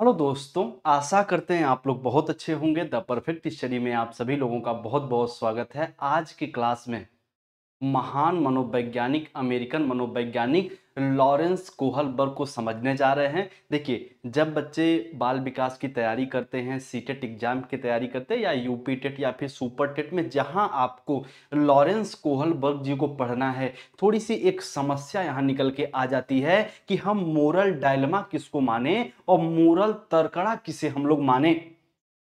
Hello दोस्तों, आशा करते हैं आप लोग बहुत अच्छे होंगे। द परफेक्ट स्टडी में आप सभी लोगों का बहुत बहुत स्वागत है। आज की क्लास में महान मनोवैज्ञानिक, अमेरिकन मनोवैज्ञानिक लॉरेंस कोहलबर्ग को समझने जा रहे हैं। देखिए, जब बच्चे बाल विकास की तैयारी करते हैं, सीटेट एग्जाम की तैयारी करते हैं या यूपी टेट या फिर सुपर टेट में, जहां आपको लॉरेंस कोहलबर्ग जी को पढ़ना है, थोड़ी सी एक समस्या यहां निकल के आ जाती है कि हम मोरल डायलेमा किसको माने और मोरल तर्कड़ा किसे हम लोग माने,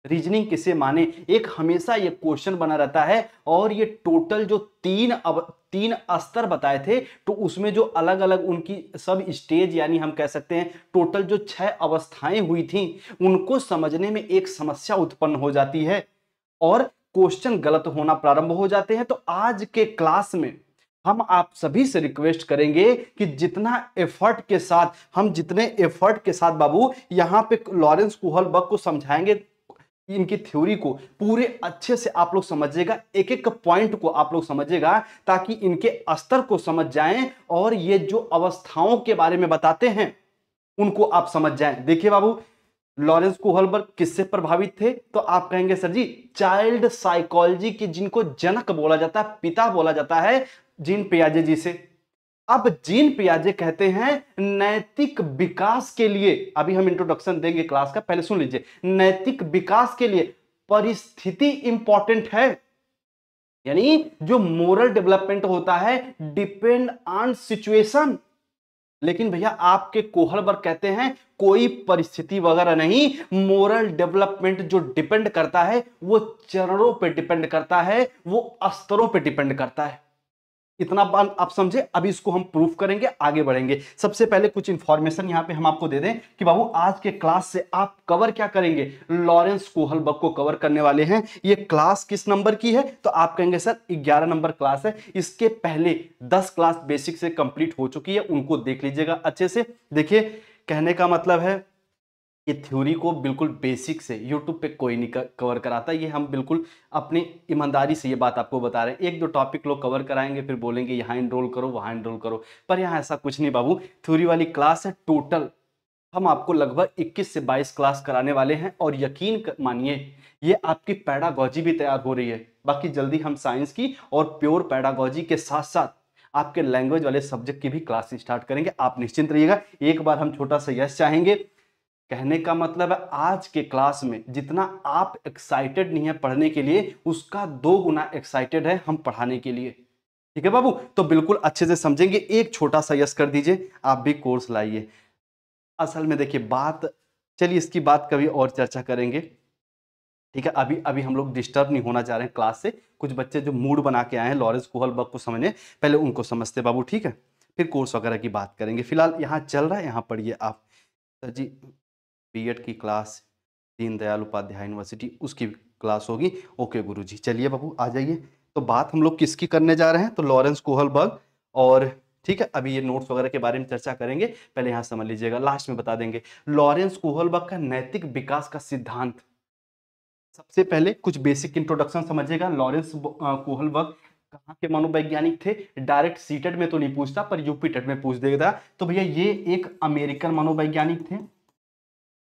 रीजनिंग किसे माने। एक हमेशा ये क्वेश्चन बना रहता है। और ये टोटल जो तीन स्तर बताए थे, तो उसमें जो अलग अलग उनकी सब स्टेज, यानी हम कह सकते हैं टोटल जो 6 अवस्थाएं हुई थी, उनको समझने में एक समस्या उत्पन्न हो जाती है और क्वेश्चन गलत होना प्रारंभ हो जाते हैं। तो आज के क्लास में हम आप सभी से रिक्वेस्ट करेंगे कि जितने एफर्ट के साथ बाबू यहां पे लॉरेंस कोहलबर्ग को समझाएंगे, इनकी थ्योरी को पूरे अच्छे से आप लोग समझिएगा, एक एक पॉइंट को आप लोग समझिएगा, ताकि इनके स्तर को समझ जाएं और ये जो अवस्थाओं के बारे में बताते हैं उनको आप समझ जाएं। देखिए बाबू, लॉरेंस कोहलबर्ग किससे प्रभावित थे? तो आप कहेंगे सर जी, चाइल्ड साइकोलॉजी की जिनको जनक बोला जाता है, पिता बोला जाता है, जीन पियाजे जी से। अब जीन पियाजे कहते हैं नैतिक विकास के लिए, अभी हम इंट्रोडक्शन देंगे क्लास का, पहले सुन लीजिए, नैतिक विकास के लिए परिस्थिति इंपॉर्टेंट है। यानी जो मोरल डेवलपमेंट होता है डिपेंड ऑन सिचुएशन। लेकिन भैया आपके कोहलबर्ग कहते हैं कोई परिस्थिति वगैरह नहीं, मोरल डेवलपमेंट जो डिपेंड करता है वो चरणों पे डिपेंड करता है, वो स्तरों पे डिपेंड करता है। इतना बात आप समझे। अभी इसको हम प्रूफ करेंगे, आगे बढ़ेंगे। सबसे पहले कुछ इंफॉर्मेशन यहां पे हम आपको दे दें कि बाबू आज के क्लास से आप कवर क्या करेंगे, लॉरेंस कोहलबर्ग को कवर करने वाले हैं। ये क्लास किस नंबर की है? तो आप कहेंगे सर 11 नंबर क्लास है। इसके पहले 10 क्लास बेसिक से कंप्लीट हो चुकी है, उनको देख लीजिएगा अच्छे से। देखिए, कहने का मतलब है ये थ्योरी को बिल्कुल बेसिक से यूट्यूब पे कोई नहीं कवर कराता। ये हम बिल्कुल अपनी ईमानदारी से ये बात आपको बता रहे हैं। एक दो टॉपिक लोग कवर कराएंगे, फिर बोलेंगे यहाँ इनरोल करो, वहाँ इनरोल करो, पर यहाँ ऐसा कुछ नहीं बाबू। थ्योरी वाली क्लास है। टोटल हम आपको लगभग 21 से 22 क्लास कराने वाले हैं, और यकीन मानिए ये आपकी पैडागॉजी भी तैयार हो रही है। बाकी जल्दी हम साइंस की और प्योर पैडागॉजी के साथ साथ आपके लैंग्वेज वाले सब्जेक्ट की भी क्लास स्टार्ट करेंगे, आप निश्चिंत रहिएगा। एक बार हम छोटा सा यस चाहेंगे। कहने का मतलब है आज के क्लास में जितना आप एक्साइटेड नहीं है पढ़ने के लिए, उसका 2 गुना एक्साइटेड है हम पढ़ाने के लिए। ठीक है बाबू, तो बिल्कुल अच्छे से समझेंगे। एक छोटा सा यस कर दीजिए, आप भी कोर्स लाइए। असल में देखिए बात, चलिए इसकी बात कभी और चर्चा करेंगे। ठीक है, अभी अभी हम लोग डिस्टर्ब नहीं होना चाह रहे हैं क्लास से। कुछ बच्चे जो मूड बना के आए हैं लॉरेंस कोहलबर्ग को समझने, पहले उनको समझते बाबू, ठीक है, फिर कोर्स वगैरह की बात करेंगे। फिलहाल यहाँ चल रहा है, यहाँ पढ़िए आप। सर जी, बीएड की क्लास दीनदयाल उपाध्याय यूनिवर्सिटी, उसकी क्लास होगी। ओके गुरुजी, चलिए बाबू आ जाइए। तो बात हम लोग किसकी करने जा रहे हैं? तो लॉरेंस कोहलबर्ग। और ठीक है, अभी ये नोट्स वगैरह के बारे में चर्चा करेंगे, पहले यहाँ समझ लीजिएगा, लास्ट में बता देंगे लॉरेंस कोहलबर्ग का नैतिक विकास का सिद्धांत। सबसे पहले कुछ बेसिक इंट्रोडक्शन समझिएगा। लॉरेंस कोहलबर्ग कहाँ के मनोवैज्ञानिक थे? डायरेक्ट सीटेट में तो नहीं पूछता, पर यूपी टेट में पूछ देगा। तो भैया ये एक अमेरिकन मनोवैज्ञानिक थे।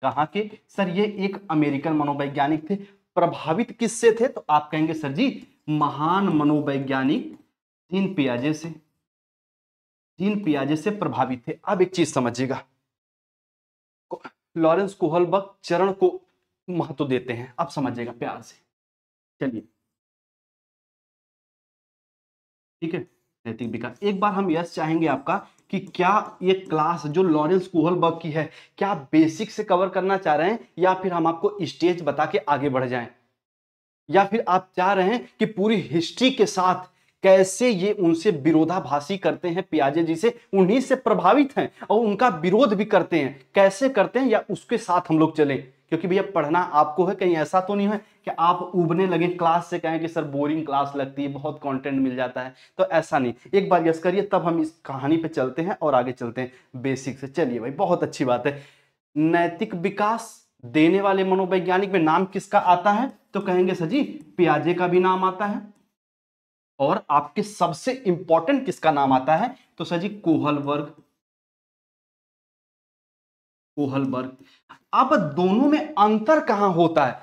कहाँ के? सर ये एक अमेरिकन मनोवैज्ञानिक थे। प्रभावित किससे थे? तो आप कहेंगे सर जी महान मनोवैज्ञानिक जीन पियाजे से। जीन पियाजे से प्रभावित थे। अब एक चीज समझिएगा, लॉरेंस कोहलबर्ग चरण को महत्व देते हैं। अब समझिएगा प्यार से, चलिए ठीक है। नैतिक विकास, एक बार हम यस चाहेंगे आपका कि क्या ये क्लास जो लॉरेंस कोहलबर्ग की है, क्या बेसिक से कवर करना चाह रहे हैं, या फिर हम आपको स्टेज बता के आगे बढ़ जाएं, या फिर आप चाह रहे हैं कि पूरी हिस्ट्री के साथ कैसे ये उनसे विरोधाभासी करते हैं, पियाजे जी से उन्हीं से प्रभावित हैं और उनका विरोध भी करते हैं, कैसे करते हैं, या उसके साथ हम लोग चलें। क्योंकि भैया पढ़ना आपको है, कहीं ऐसा तो नहीं है कि आप उबने लगे क्लास से, कहें कि सर बोरिंग क्लास लगती है, बहुत कंटेंट मिल जाता है। तो ऐसा नहीं, एक बार यस करिए, तब हम इस कहानी पे चलते हैं और आगे चलते हैं बेसिक से। चलिए भाई, बहुत अच्छी बात है। नैतिक विकास देने वाले मनोवैज्ञानिक में नाम किसका आता है? तो कहेंगे सर जी पियाजे का भी नाम आता है। और आपके सबसे इंपॉर्टेंट किसका नाम आता है? तो सर जी कोहलबर्ग। कोहलबर्ग। अब दोनों में अंतर कहां होता है?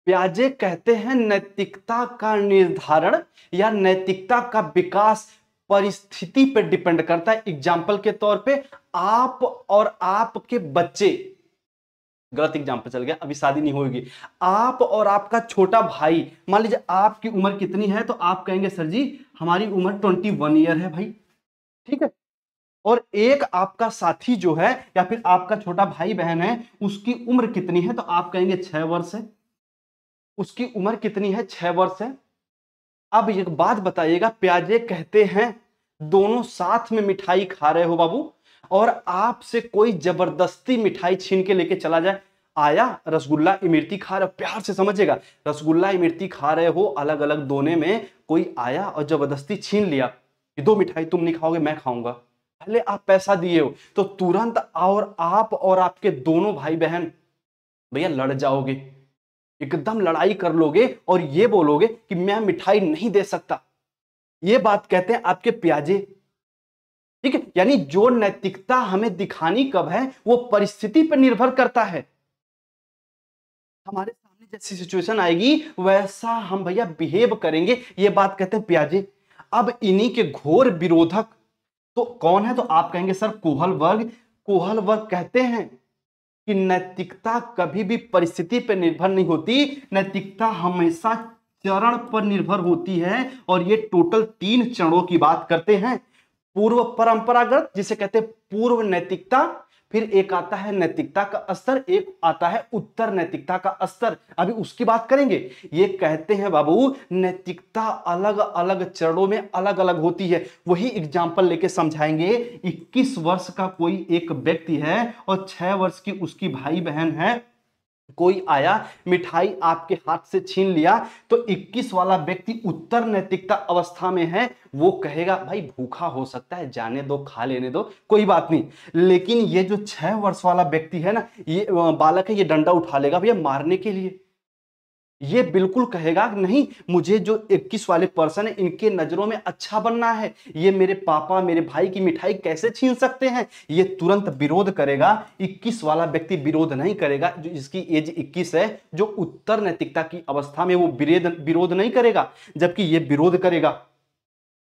पियाजे कहते हैं नैतिकता का निर्धारण या नैतिकता का विकास परिस्थिति पर डिपेंड करता है। एग्जाम्पल के तौर पे आप और आपके बच्चे, गलत एग्जाम्पल चल गया, अभी शादी नहीं होगी, आप और आपका छोटा भाई, मान लीजिए आपकी उम्र कितनी है, तो आप कहेंगे सर जी हमारी उम्र 21 ईयर है भाई, ठीक है। और एक आपका साथी जो है या फिर आपका छोटा भाई बहन है, उसकी उम्र कितनी है, तो आप कहेंगे 6 वर्ष है। उसकी उम्र कितनी है? 6 वर्ष है। अब एक बात बताइएगा, पियाजे कहते हैं दोनों साथ में मिठाई खा रहे हो बाबू, और आपसे कोई जबरदस्ती मिठाई छीन के लेके चला जाए, आया रसगुल्ला इमरती खा रहे हो, प्यार से समझिएगा, रसगुल्ला इमरती खा रहे हो, अलग अलग दोने में कोई आया और जबरदस्ती छीन लिया कि दो मिठाई तुम नहीं खाओगे मैं खाऊंगा, पहले आप पैसा दिए हो, तो तुरंत और आप और आपके दोनों भाई बहन भैया लड़ जाओगे, एकदम लड़ाई कर लोगे और ये बोलोगे कि मैं मिठाई नहीं दे सकता। ये बात कहते हैं आपके पियाजे, ठीक है। यानी जो नैतिकता हमें दिखानी कब है वो परिस्थिति पर निर्भर करता है। हमारे सामने जैसी सिचुएशन आएगी वैसा हम भैया बिहेव करेंगे, ये बात कहते हैं पियाजे। अब इन्हीं के घोर विरोधक तो कौन है? तो आप कहेंगे सर कोहलबर्ग। कोहलबर्ग कहते हैं कि नैतिकता कभी भी परिस्थिति पर निर्भर नहीं होती, नैतिकता हमेशा चरण पर निर्भर होती है। और ये टोटल 3 चरणों की बात करते हैं। पूर्व परंपरागत जिसे कहते हैं पूर्व नैतिकता, फिर एक आता है नैतिकता का स्तर, एक आता है उत्तर नैतिकता का स्तर, अभी उसकी बात करेंगे। ये कहते हैं बाबू नैतिकता अलग अलग चरणों में अलग अलग होती है। वही एग्जाम्पल लेके समझाएंगे। 21 वर्ष का कोई एक व्यक्ति है और 6 वर्ष की उसकी भाई बहन है, कोई आया मिठाई आपके हाथ से छीन लिया, तो 21 वाला व्यक्ति उत्तर नैतिकता अवस्था में है, वो कहेगा भाई भूखा हो सकता है, जाने दो, खा लेने दो, कोई बात नहीं। लेकिन ये जो 6 वर्ष वाला व्यक्ति है ना, ये बालक है, ये डंडा उठा लेगा भैया मारने के लिए। ये बिल्कुल कहेगा नहीं, मुझे जो 21 वाले पर्सन है इनके नजरों में अच्छा बनना है, ये मेरे पापा मेरे भाई की मिठाई कैसे छीन सकते हैं, ये तुरंत विरोध करेगा। 21 वाला व्यक्ति विरोध नहीं करेगा, जो जिसकी एज 21 है, जो उत्तर नैतिकता की अवस्था में, वो विरोध नहीं करेगा, जबकि ये विरोध करेगा,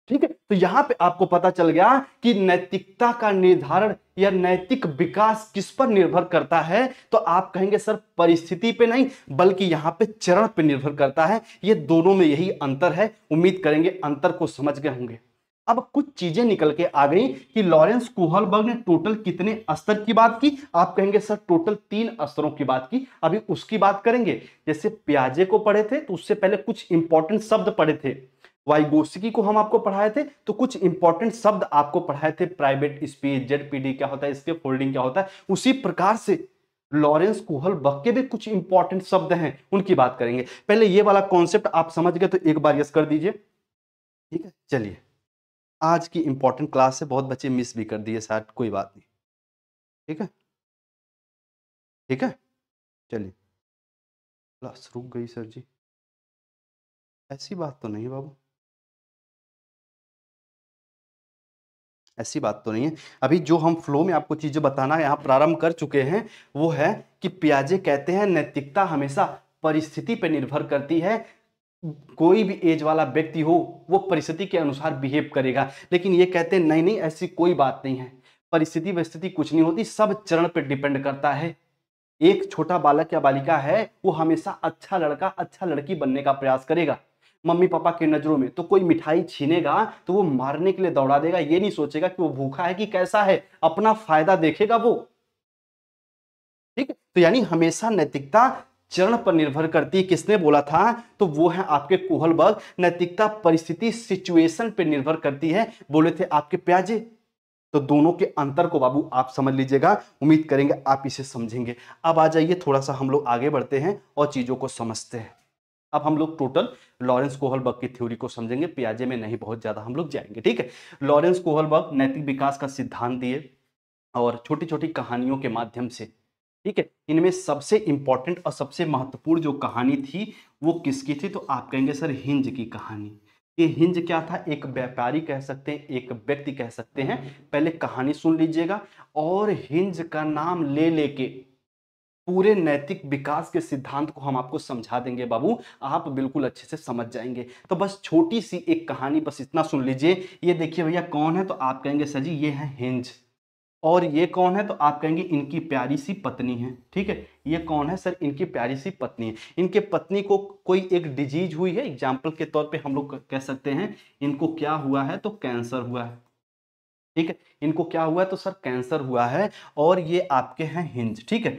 ठीक है। तो यहां पे आपको पता चल गया कि नैतिकता का निर्धारण या नैतिक विकास किस पर निर्भर करता है, तो आप कहेंगे सर परिस्थिति पे नहीं, बल्कि यहां पे चरण पे निर्भर करता है। ये दोनों में यही अंतर है। उम्मीद करेंगे अंतर को समझ गए होंगे। अब कुछ चीजें निकल के आ गई कि लॉरेंस कोहलबर्ग ने टोटल कितने स्तर की बात की, आप कहेंगे सर टोटल 3 स्तरों की बात की, अभी उसकी बात करेंगे। जैसे पियाजे को पढ़े थे तो उससे पहले कुछ इंपॉर्टेंट शब्द पढ़े थे, वाइगोस्की को हम आपको पढ़ाए थे तो कुछ इंपॉर्टेंट शब्द आपको पढ़ाए थे, प्राइवेट स्पीच, जेडपीडी क्या होता है, स्केप फोल्डिंग क्या होता है। उसी प्रकार से लॉरेंस कोहलबर्ग के भी कुछ इंपॉर्टेंट शब्द हैं, उनकी बात करेंगे। पहले ये वाला कॉन्सेप्ट आप समझ गए तो एक बार यस कर दीजिए, ठीक है। चलिए, आज की इंपॉर्टेंट क्लास है, बहुत बच्चे मिस भी कर दिए शायद, कोई बात नहीं, ठीक है, ठीक है। चलिए, क्लास रुक गई सर जी, ऐसी बात तो नहीं बाबू, ऐसी बात तो नहीं है। अभी जो हम फ्लो में आपको चीजें बताना यहाँ प्रारंभ कर चुके हैं वो है कि पियाजे कहते हैं नैतिकता हमेशा परिस्थिति पर निर्भर करती है। कोई भी एज वाला व्यक्ति हो वो परिस्थिति के अनुसार बिहेव करेगा। लेकिन ये कहते हैं नहीं नहीं, ऐसी कोई बात नहीं है, परिस्थिति वस्थिति कुछ नहीं होती, सब चरण पर डिपेंड करता है। एक छोटा बालक या बालिका है, वो हमेशा अच्छा लड़का अच्छा लड़की बनने का प्रयास करेगा। मम्मी पापा की नजरों में तो कोई मिठाई छीनेगा तो वो मारने के लिए दौड़ा देगा, ये नहीं सोचेगा कि वो भूखा है कि कैसा है, अपना फायदा देखेगा वो, ठीक है। तो यानी हमेशा नैतिकता चरण पर निर्भर करती है। किसने बोला था? तो वो है आपके कोहलबर्ग। नैतिकता परिस्थिति सिचुएशन पर निर्भर करती है, बोले थे आपके पियाजे। तो दोनों के अंतर को बाबू आप समझ लीजिएगा, उम्मीद करेंगे आप इसे समझेंगे। अब आ जाइए थोड़ा सा हम लोग आगे बढ़ते हैं और चीजों को समझते हैं। अब हम लोग टोटल लॉरेंस कोहलबर्ग की थ्योरी को समझेंगे, पियाजे में नहीं बहुत ज्यादा हम लोग जाएंगे, ठीक है। लॉरेंस कोहलबर्ग नैतिक विकास का सिद्धांत दिए और छोटी छोटी कहानियों के माध्यम से, ठीक है। इनमें सबसे इंपॉर्टेंट और सबसे महत्वपूर्ण जो कहानी थी वो किसकी थी? तो आप कहेंगे सर हिंज की कहानी। ये हिंज क्या था, एक व्यापारी कह सकते हैं, एक व्यक्ति कह सकते हैं। पहले कहानी सुन लीजिएगा और हिंज का नाम ले लेके पूरे नैतिक विकास के सिद्धांत को हम आपको समझा देंगे बाबू, आप बिल्कुल अच्छे से समझ जाएंगे। तो बस छोटी सी एक कहानी, बस इतना सुन लीजिए। ये देखिए भैया कौन है, तो आप कहेंगे सर जी ये है हिंज। और ये कौन है, तो आप कहेंगे इनकी प्यारी सी पत्नी है। ठीक है, ये कौन है सर, इनकी प्यारी सी पत्नी है। इनके पत्नी को कोई एक डिजीज हुई है, एग्जाम्पल के तौर पे हम लोग कह सकते हैं इनको क्या हुआ है, तो कैंसर हुआ है। ठीक है, इनको क्या हुआ है, तो सर कैंसर हुआ है। और ये आपके हैं हिंज। ठीक है,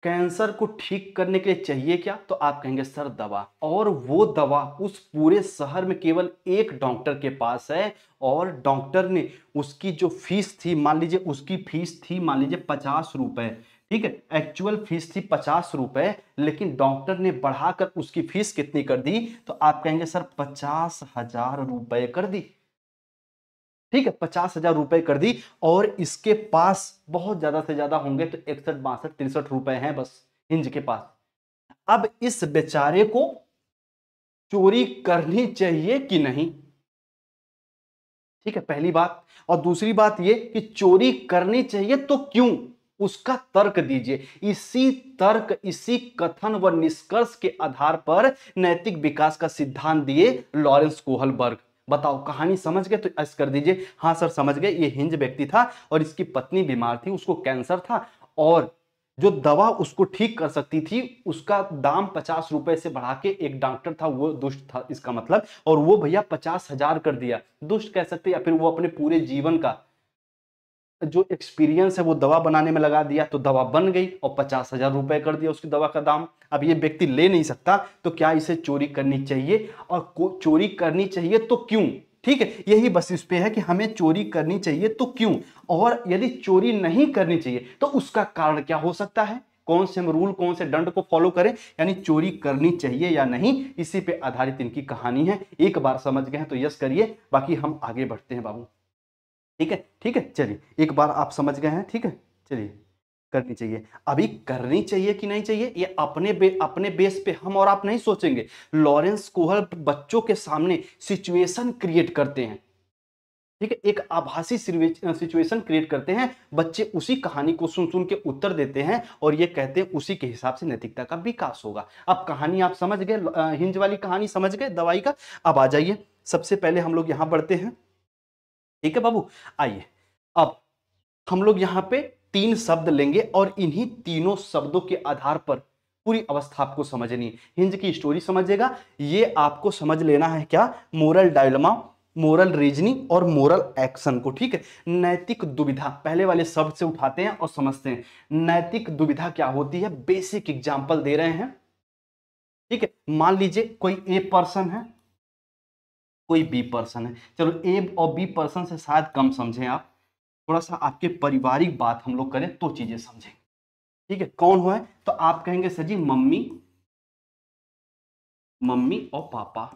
कैंसर को ठीक करने के लिए चाहिए क्या, तो आप कहेंगे सर दवा। और वो दवा उस पूरे शहर में केवल एक डॉक्टर के पास है। और डॉक्टर ने उसकी जो फीस थी, मान लीजिए उसकी फीस थी मान लीजिए 50 रुपए। ठीक है, एक्चुअल फीस थी 50 रुपए, लेकिन डॉक्टर ने बढ़ाकर उसकी फीस कितनी कर दी, तो आप कहेंगे सर 50,000 रुपए कर दी। ठीक है, 50,000 रुपए कर दी। और इसके पास बहुत ज्यादा से ज्यादा होंगे तो 61, 62, 63 रुपए हैं बस हिंज के पास। अब इस बेचारे को चोरी करनी चाहिए कि नहीं? ठीक है, पहली बात। और दूसरी बात ये कि चोरी करनी चाहिए तो क्यों, उसका तर्क दीजिए। इसी तर्क, इसी कथन व निष्कर्ष के आधार पर नैतिक विकास का सिद्धांत दिए लॉरेंस कोहलबर्ग। बताओ, कहानी समझ गए तो ऐसा कर दीजिए हाँ सर समझ गए। ये हिंज व्यक्ति था और इसकी पत्नी बीमार थी, उसको कैंसर था। और जो दवा उसको ठीक कर सकती थी उसका दाम 50 रुपए से बढ़ा के एक डॉक्टर था, वो दुष्ट था इसका मतलब। और वो भैया 50,000 कर दिया, दुष्ट कह सकते हैं, या फिर वो अपने पूरे जीवन का जो एक्सपीरियंस है वो दवा बनाने में लगा दिया, तो दवा बन गई और 50,000 रुपए कर दिया उसकी दवा का दाम। अब ये व्यक्ति ले नहीं सकता, तो क्या इसे चोरी करनी चाहिए, और चोरी करनी चाहिए तो क्यों? ठीक है, यही बस इस पे है कि हमें चोरी करनी चाहिए तो क्यों, और यदि चोरी नहीं करनी चाहिए तो उसका कारण क्या हो सकता है, कौन से हम रूल, कौन से दंड को फॉलो करें, यानी चोरी करनी चाहिए या नहीं, इसी पे आधारित इनकी कहानी है। एक बार समझ गए हैं तो यस करिए, बाकी हम आगे बढ़ते हैं बाबू। ठीक है, ठीक है, चलिए एक बार आप समझ गए हैं। ठीक है, चलिए करनी चाहिए। अभी करनी चाहिए कि नहीं चाहिए, ये अपने बेस पे हम और आप नहीं सोचेंगे। लॉरेंस कोहल बच्चों के सामने सिचुएशन क्रिएट करते हैं। ठीक है, एक आभासी सिचुएशन क्रिएट करते हैं, बच्चे उसी कहानी को सुन सुन के उत्तर देते हैं और ये कहते हैं उसी के हिसाब से नैतिकता का विकास होगा। अब कहानी आप समझ गए, हिंज वाली कहानी समझ गए दवाई का। अब आ जाइए, सबसे पहले हम लोग यहां बढ़ते हैं। ठीक है बाबू, आइए। अब हम लोग यहां पे 3 शब्द लेंगे और इन्हीं तीनों शब्दों के आधार पर पूरी अवस्था आपको समझनी है। हिंज की स्टोरी समझिएगा, ये आपको समझ लेना है क्या, मोरल डायलमा, मोरल रीजनिंग और मोरल एक्शन को। ठीक है, नैतिक दुविधा पहले वाले शब्द से उठाते हैं और समझते हैं। नैतिक दुविधा क्या होती है, बेसिक एग्जांपल दे रहे हैं। ठीक है, मान लीजिए कोई ए पर्सन है, कोई बी पर्सन है। चलो ए और बी पर्सन से शायद कम समझें आप, थोड़ा सा आपके पारिवारिक बात हम लोग करें तो चीजें समझेंगे। ठीक है, कौन हुआ है, तो आप कहेंगे सर जी मम्मी, मम्मी और पापा।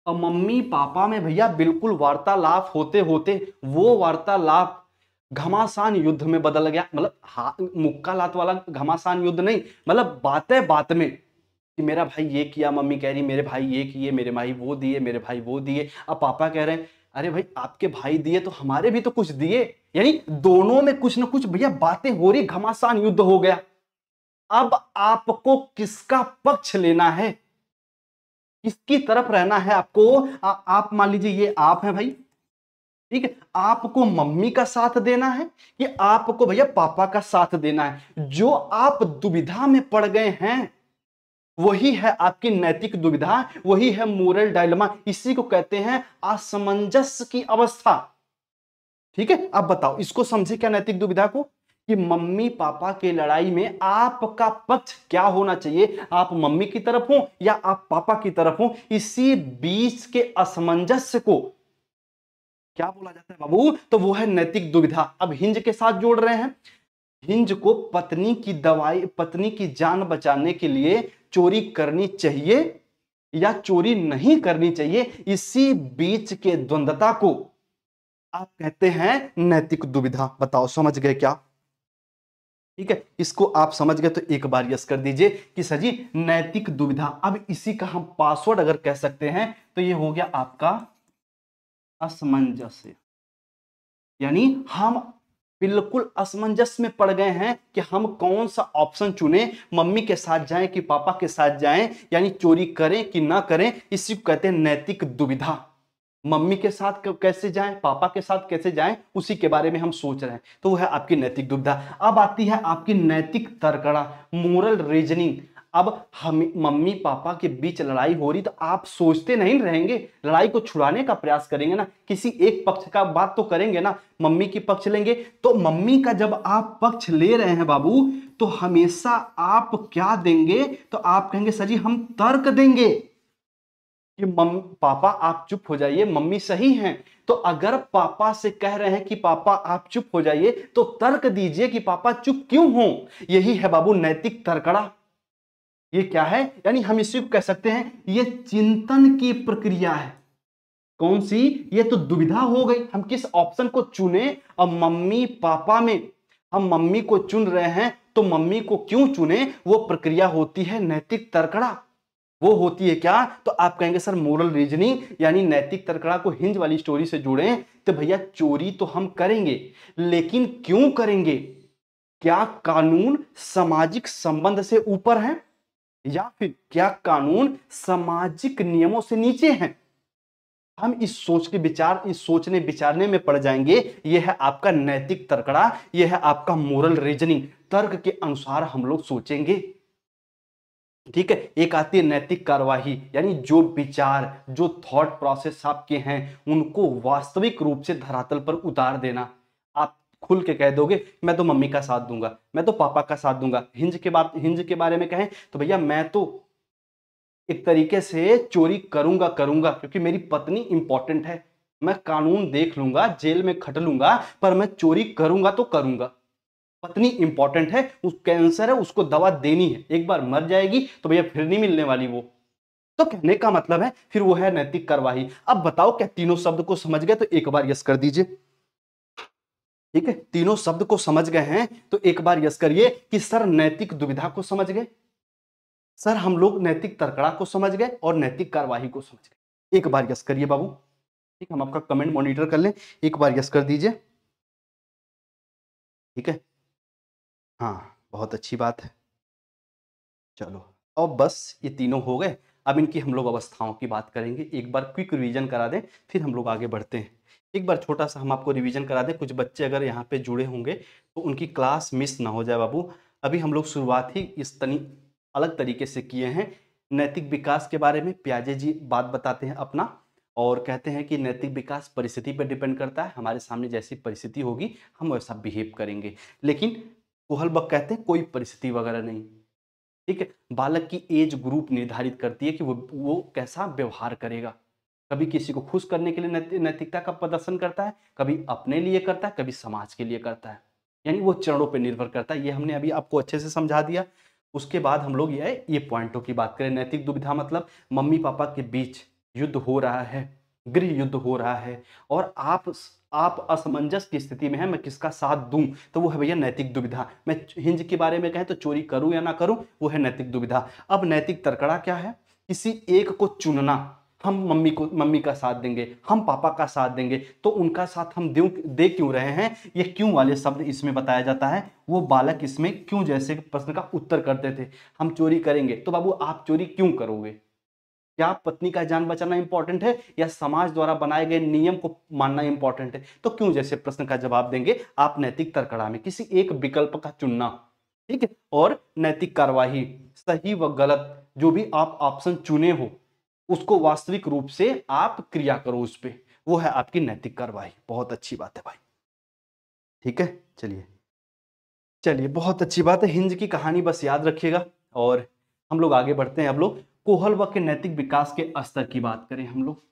और मम्मी पापा में भैया बिल्कुल वार्तालाप होते होते वो वार्तालाप घमासान युद्ध में बदल गया। मतलब मुक्का लात वाला घमासान युद्ध नहीं, मतलब बातें बात में कि मेरा भाई ये किया, मम्मी कह रही मेरे भाई ये किए, मेरे भाई वो दिए, मेरे भाई वो दिए। अब पापा कह रहे हैं अरे भाई आपके भाई दिए तो हमारे भी तो कुछ दिए। यानी दोनों में कुछ ना कुछ भैया बातें हो रही, घमासान युद्ध हो गया। अब आपको किसका पक्ष लेना है, किसकी तरफ रहना है आपको? आप मान लीजिए ये आप हैं भाई। ठीक है, आपको मम्मी का साथ देना है कि आपको भैया पापा का साथ देना है? जो आप दुविधा में पड़ गए हैं वही है आपकी नैतिक दुविधा, वही है मोरल डायलेमा, इसी को कहते हैं असमंजस की अवस्था। ठीक है, अब बताओ इसको समझे क्या नैतिक दुविधा को, कि मम्मी पापा के लड़ाई में आपका पक्ष क्या होना चाहिए, आप मम्मी की तरफ हो या आप पापा की तरफ हो? इसी बीच के असमंजस्य को क्या बोला जाता है बाबू, तो वो है नैतिक दुविधा। अब हिंज के साथ जोड़ रहे हैं, हिंज को पत्नी की दवाई, पत्नी की जान बचाने के लिए चोरी करनी चाहिए या चोरी नहीं करनी चाहिए, इसी बीच के द्वंद्वता को आप कहते हैं नैतिक दुविधा। बताओ समझ गए क्या? ठीक है, इसको आप समझ गए तो एक बार यस कर दीजिए कि सर जी नैतिक दुविधा। अब इसी का हम पासवर्ड अगर कह सकते हैं तो ये हो गया आपका असमंजस, यानी हम बिल्कुल असमंजस में पड़ गए हैं कि हम कौन सा ऑप्शन चुने, मम्मी के साथ जाएं कि पापा के साथ जाएं, यानी चोरी करें कि ना करें। इसी को कहते हैं नैतिक दुविधा। मम्मी के साथ कैसे जाएं, पापा के साथ कैसे जाएं, उसी के बारे में हम सोच रहे हैं, तो वो है आपकी नैतिक दुविधा। अब आती है आपकी नैतिक तर्कड़ा, मोरल रीजनिंग। अब हम मम्मी पापा के बीच लड़ाई हो रही तो आप सोचते नहीं रहेंगे, लड़ाई को छुड़ाने का प्रयास करेंगे ना, किसी एक पक्ष का बात तो करेंगे ना, मम्मी की पक्ष लेंगे। तो मम्मी का जब आप पक्ष ले रहे हैं बाबू, तो हमेशा आप क्या देंगे, तो आप कहेंगे सर जी हम तर्क देंगे कि मम्मी पापा आप चुप हो जाइए, मम्मी सही हैं। तो अगर पापा से कह रहे हैं कि पापा आप चुप हो जाइए, तो तर्क दीजिए कि पापा चुप क्यों हो। यही है बाबू नैतिक तर्कड़ा। ये क्या है, यानी हम इसी को कह सकते हैं ये चिंतन की प्रक्रिया है। कौन सी, ये तो दुविधा हो गई, हम किस ऑप्शन को चुने। अब मम्मी पापा में हम मम्मी को चुन रहे हैं, तो मम्मी को क्यों चुने, वो प्रक्रिया होती है नैतिक तर्कड़ा। वो होती है क्या, तो आप कहेंगे सर मोरल रीजनिंग, यानी नैतिक तर्कड़ा को हिंज वाली स्टोरी से जोड़ें तो भैया चोरी तो हम करेंगे, लेकिन क्यों करेंगे। क्या कानून सामाजिक संबंध से ऊपर है, या फिर क्या कानून सामाजिक नियमों से नीचे हैं। हम इस सोचने विचारने में पड़ जाएंगे। यह है आपका नैतिक तर्कड़ा, यह है आपका मोरल रीजनिंग। तर्क के अनुसार हम लोग सोचेंगे। ठीक है, एक आती है नैतिक कार्यवाही, यानी जो विचार, जो थॉट प्रोसेस आपके हैं उनको वास्तविक रूप से धरातल पर उतार देना। आप खुल के कह दोगे मैं तो मम्मी का साथ दूंगा, मैं तो पापा का साथ दूंगा। हिंज के बारे में कहें तो भैया मैं तो एक तरीके से चोरी करूंगा करूंगा क्योंकि मेरी पत्नी इंपॉर्टेंट है, मैं कानून देख लूंगा, जेल में खट लूंगा, पर मैं चोरी करूंगा तो करूंगा। पत्नी इंपॉर्टेंट है, उस कैंसर है, उसको दवा देनी है, एक बार मर जाएगी तो भैया फिर नहीं मिलने वाली वो। तो कहने का मतलब है फिर वो है नैतिक कार्यवाही। अब बताओ क्या तीनों शब्द को समझ गए, तो एक बार यस कर दीजिए। ठीक है, तीनों शब्द को समझ गए हैं तो एक बार यस करिए कि सर नैतिक दुविधा को समझ गए, सर हम लोग नैतिक तर्कड़ा को समझ गए और नैतिक कार्यवाही को समझ गए। एक बार यस करिए बाबू। ठीक, हम आपका कमेंट मॉनिटर कर लें, एक बार यस कर दीजिए। ठीक है, हाँ बहुत अच्छी बात है। चलो, अब बस ये तीनों हो गए। अब इनकी हम लोग अवस्थाओं की बात करेंगे, एक बार क्विक रिवीजन करा दें फिर हम लोग आगे बढ़ते हैं। एक बार छोटा सा हम आपको रिवीजन करा दें, कुछ बच्चे अगर यहाँ पे जुड़े होंगे तो उनकी क्लास मिस ना हो जाए बाबू। अभी हम लोग शुरुआत ही इस अलग तरीके से किए हैं। नैतिक विकास के बारे में प्याजे जी बात बताते हैं अपना, और कहते हैं कि नैतिक विकास परिस्थिति पर डिपेंड करता है, हमारे सामने जैसी परिस्थिति होगी हम वैसा बिहेव करेंगे। लेकिन कोहलबर्ग कहते हैं कोई परिस्थिति वगैरह नहीं। ठीक है, बालक की एज ग्रुप निर्धारित करती है कि वो कैसा व्यवहार करेगा। कभी किसी को खुश करने के लिए नैतिकता का प्रदर्शन करता है, कभी अपने लिए करता है, कभी समाज के लिए करता है, यानी वो चरणों पर निर्भर करता है। ये हमने अभी आपको अच्छे से समझा दिया। उसके बाद हम लोग ये पॉइंटों की बात करें। नैतिक दुविधा मतलब मम्मी पापा के बीच युद्ध हो रहा है, गृह युद्ध हो रहा है, और आप असमंजस की स्थिति में है, मैं किसका साथ दूं, तो वो है भैया नैतिक दुविधा। मैं हिंज के बारे में कहें तो चोरी करूं या ना करूं, वो है नैतिक दुविधा। अब नैतिक तर्कड़ा क्या है, किसी एक को चुनना। हम मम्मी का साथ देंगे, हम पापा का साथ देंगे, तो उनका साथ हम दे क्यों रहे हैं, ये क्यों वाले शब्द इसमें बताया जाता है। वो बालक इसमें क्यों जैसे प्रश्न का उत्तर करते थे। हम चोरी करेंगे तो बाबू आप चोरी क्यों करोगे, क्या पत्नी का जान बचाना इंपॉर्टेंट है या समाज द्वारा बनाए गए नियम को मानना इंपॉर्टेंट है, तो क्यों जैसे प्रश्न का जवाब देंगे आप नैतिक तर्कड़ा में, किसी एक विकल्प का चुनना। ठीक है, और नैतिक कार्यवाही, सही व गलत जो भी आप ऑप्शन चुने हो उसको वास्तविक रूप से आप क्रिया करो उस पे, वो है आपकी नैतिक कार्यवाही। बहुत अच्छी बात है भाई। ठीक है, चलिए चलिए बहुत अच्छी बात है। हिंज की कहानी बस याद रखिएगा, और हम लोग आगे बढ़ते हैं। अब लोग कोहलबर्ग के नैतिक विकास के स्तर की बात करें, हम लोग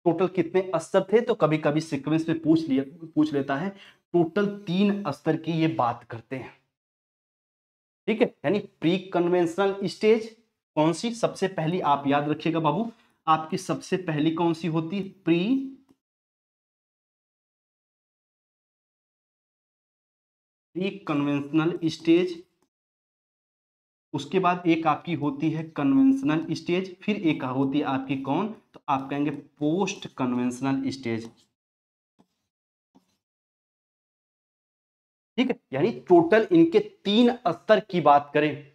टोटल कितने स्तर थे, तो कभी कभी सीक्वेंस में पूछ लेता है। टोटल 3 स्तर की ये बात करते हैं। ठीक है, यानी प्री कन्वेंशनल स्टेज कौन सी, सबसे पहली आप याद रखिएगा बाबू, आपकी सबसे पहली कौन सी होती है, प्री प्री कन्वेंशनल स्टेज, उसके बाद एक आपकी होती है कन्वेंशनल स्टेज, फिर एक होती है आपकी कौन, तो आप कहेंगे पोस्ट कन्वेंशनल स्टेज। ठीक है, यानी टोटल इनके 3 स्तर की बात करें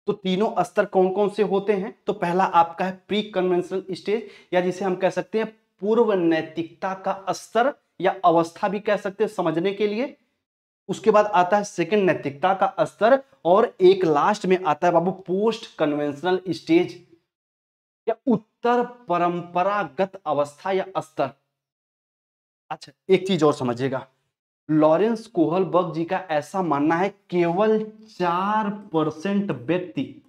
तो तीनों स्तर कौन कौन से होते हैं, तो पहला आपका है प्री कन्वेंशनल स्टेज, या जिसे हम कह सकते हैं पूर्व नैतिकता का स्तर या अवस्था भी कह सकते हैं समझने के लिए। उसके बाद आता है सेकंड नैतिकता का स्तर, और एक लास्ट में आता है बाबू पोस्ट कन्वेंशनल स्टेज या उत्तर परंपरागत अवस्था या स्तर। अच्छा, एक चीज और समझिएगा, लॉरेंस कोहलबर्ग जी का ऐसा मानना है केवल 4% व्यक्ति,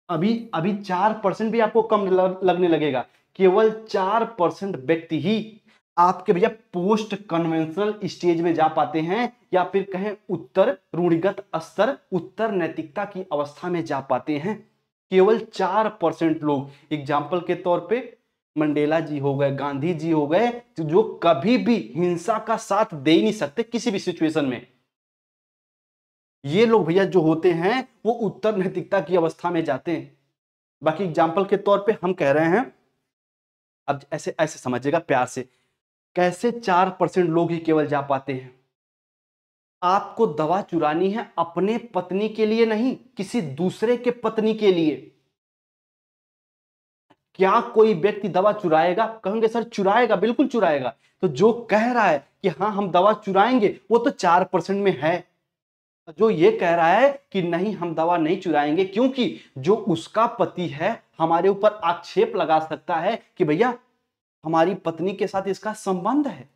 अभी अभी 4% भी आपको कम लगने लगेगा, केवल 4% व्यक्ति ही आपके भैया पोस्ट कन्वेंशनल स्टेज में जा पाते हैं, या फिर कहें उत्तर रूढ़िगत स्तर, उत्तर नैतिकता की अवस्था में जा पाते हैं। केवल 4% लोग, एग्जाम्पल के तौर पे मंडेला जी हो गए, गांधी जी हो गए, जो कभी भी हिंसा का साथ दे ही नहीं सकते किसी भी सिचुएशन में। ये लोग भैया जो होते हैं वो उत्तर नैतिकता की अवस्था में जाते हैं। बाकी एग्जाम्पल के तौर पे हम कह रहे हैं, अब ऐसे ऐसे समझिएगा प्यार से, कैसे 4% लोग ही केवल जा पाते हैं। आपको दवा चुरानी है अपने पत्नी के लिए नहीं, किसी दूसरे के पत्नी के लिए। क्या कोई व्यक्ति दवा चुराएगा? कहेंगे सर चुराएगा, बिल्कुल चुराएगा। तो जो कह रहा है कि हाँ हम दवा चुराएंगे वो तो 4% में है। जो ये कह रहा है कि नहीं हम दवा नहीं चुराएंगे, क्योंकि जो उसका पति है हमारे ऊपर आक्षेप लगा सकता है कि भैया हमारी पत्नी के साथ इसका संबंध है,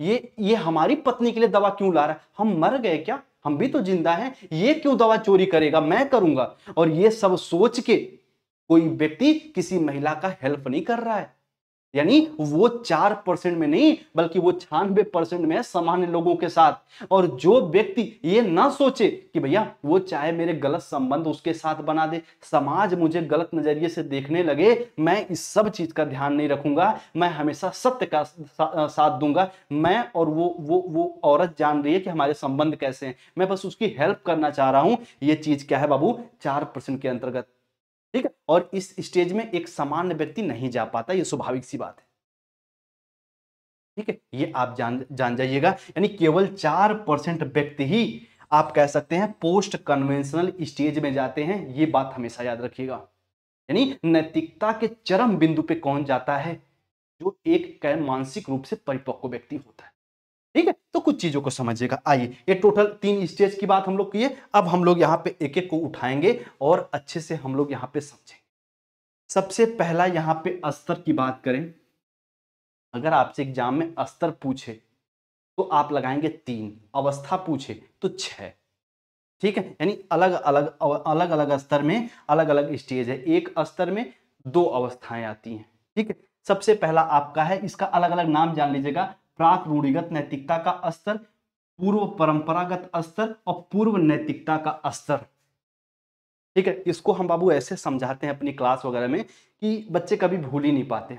ये हमारी पत्नी के लिए दवा क्यों ला रहा है, हम मर गए क्या, हम भी तो जिंदा हैं, ये क्यों दवा चोरी करेगा, मैं करूंगा। और ये सब सोच के कोई व्यक्ति किसी महिला का हेल्प नहीं कर रहा है। यानी वो 4% में नहीं बल्कि वो 96% में है सामान्य लोगों के साथ। और जो व्यक्ति ये ना सोचे कि भैया वो चाहे मेरे गलत संबंध उसके साथ बना दे, समाज मुझे गलत नजरिए से देखने लगे, मैं इस सब चीज का ध्यान नहीं रखूंगा, मैं हमेशा सत्य का साथ दूंगा। मैं और वो औरत जान रही है कि हमारे संबंध कैसे हैं, मैं बस उसकी हेल्प करना चाह रहा हूं। ये चीज क्या है बाबू, 4% के अंतर्गत। ठीक है, और इस स्टेज में एक सामान्य व्यक्ति नहीं जा पाता, ये स्वाभाविक सी बात है। ठीक है, ये आप जान जान जाइएगा, यानी केवल 4% व्यक्ति ही आप कह सकते हैं पोस्ट कन्वेंशनल स्टेज में जाते हैं। ये बात हमेशा याद रखिएगा। यानी नैतिकता के चरम बिंदु पे कौन जाता है, जो एक मानसिक रूप से परिपक्व व्यक्ति होता है। ठीक है, तो कुछ चीजों को समझिएगा। आइए, ये टोटल 3 स्टेज की बात हम लोग किए, अब हम लोग यहां पे एक एक को उठाएंगे और अच्छे से हम लोग यहां पे समझेंगे। सबसे पहला यहां पे स्तर की बात करें, अगर आपसे एग्जाम में स्तर पूछे तो आप लगाएंगे 3, अवस्था पूछे तो 6। ठीक है, यानी अलग अलग स्तर में अलग अलग स्टेज है, एक स्तर में 2 अवस्थाएं आती हैं। ठीक है, सबसे पहला आपका है, इसका अलग अलग नाम जान लीजिएगा, प्राक रूढ़िगत नैतिकता का स्तर, पूर्व परंपरागत स्तर और पूर्व नैतिकता का स्तर। ठीक है, इसको हम बाबू ऐसे समझाते हैं अपनी क्लास वगैरह में कि बच्चे कभी भूल ही नहीं पाते।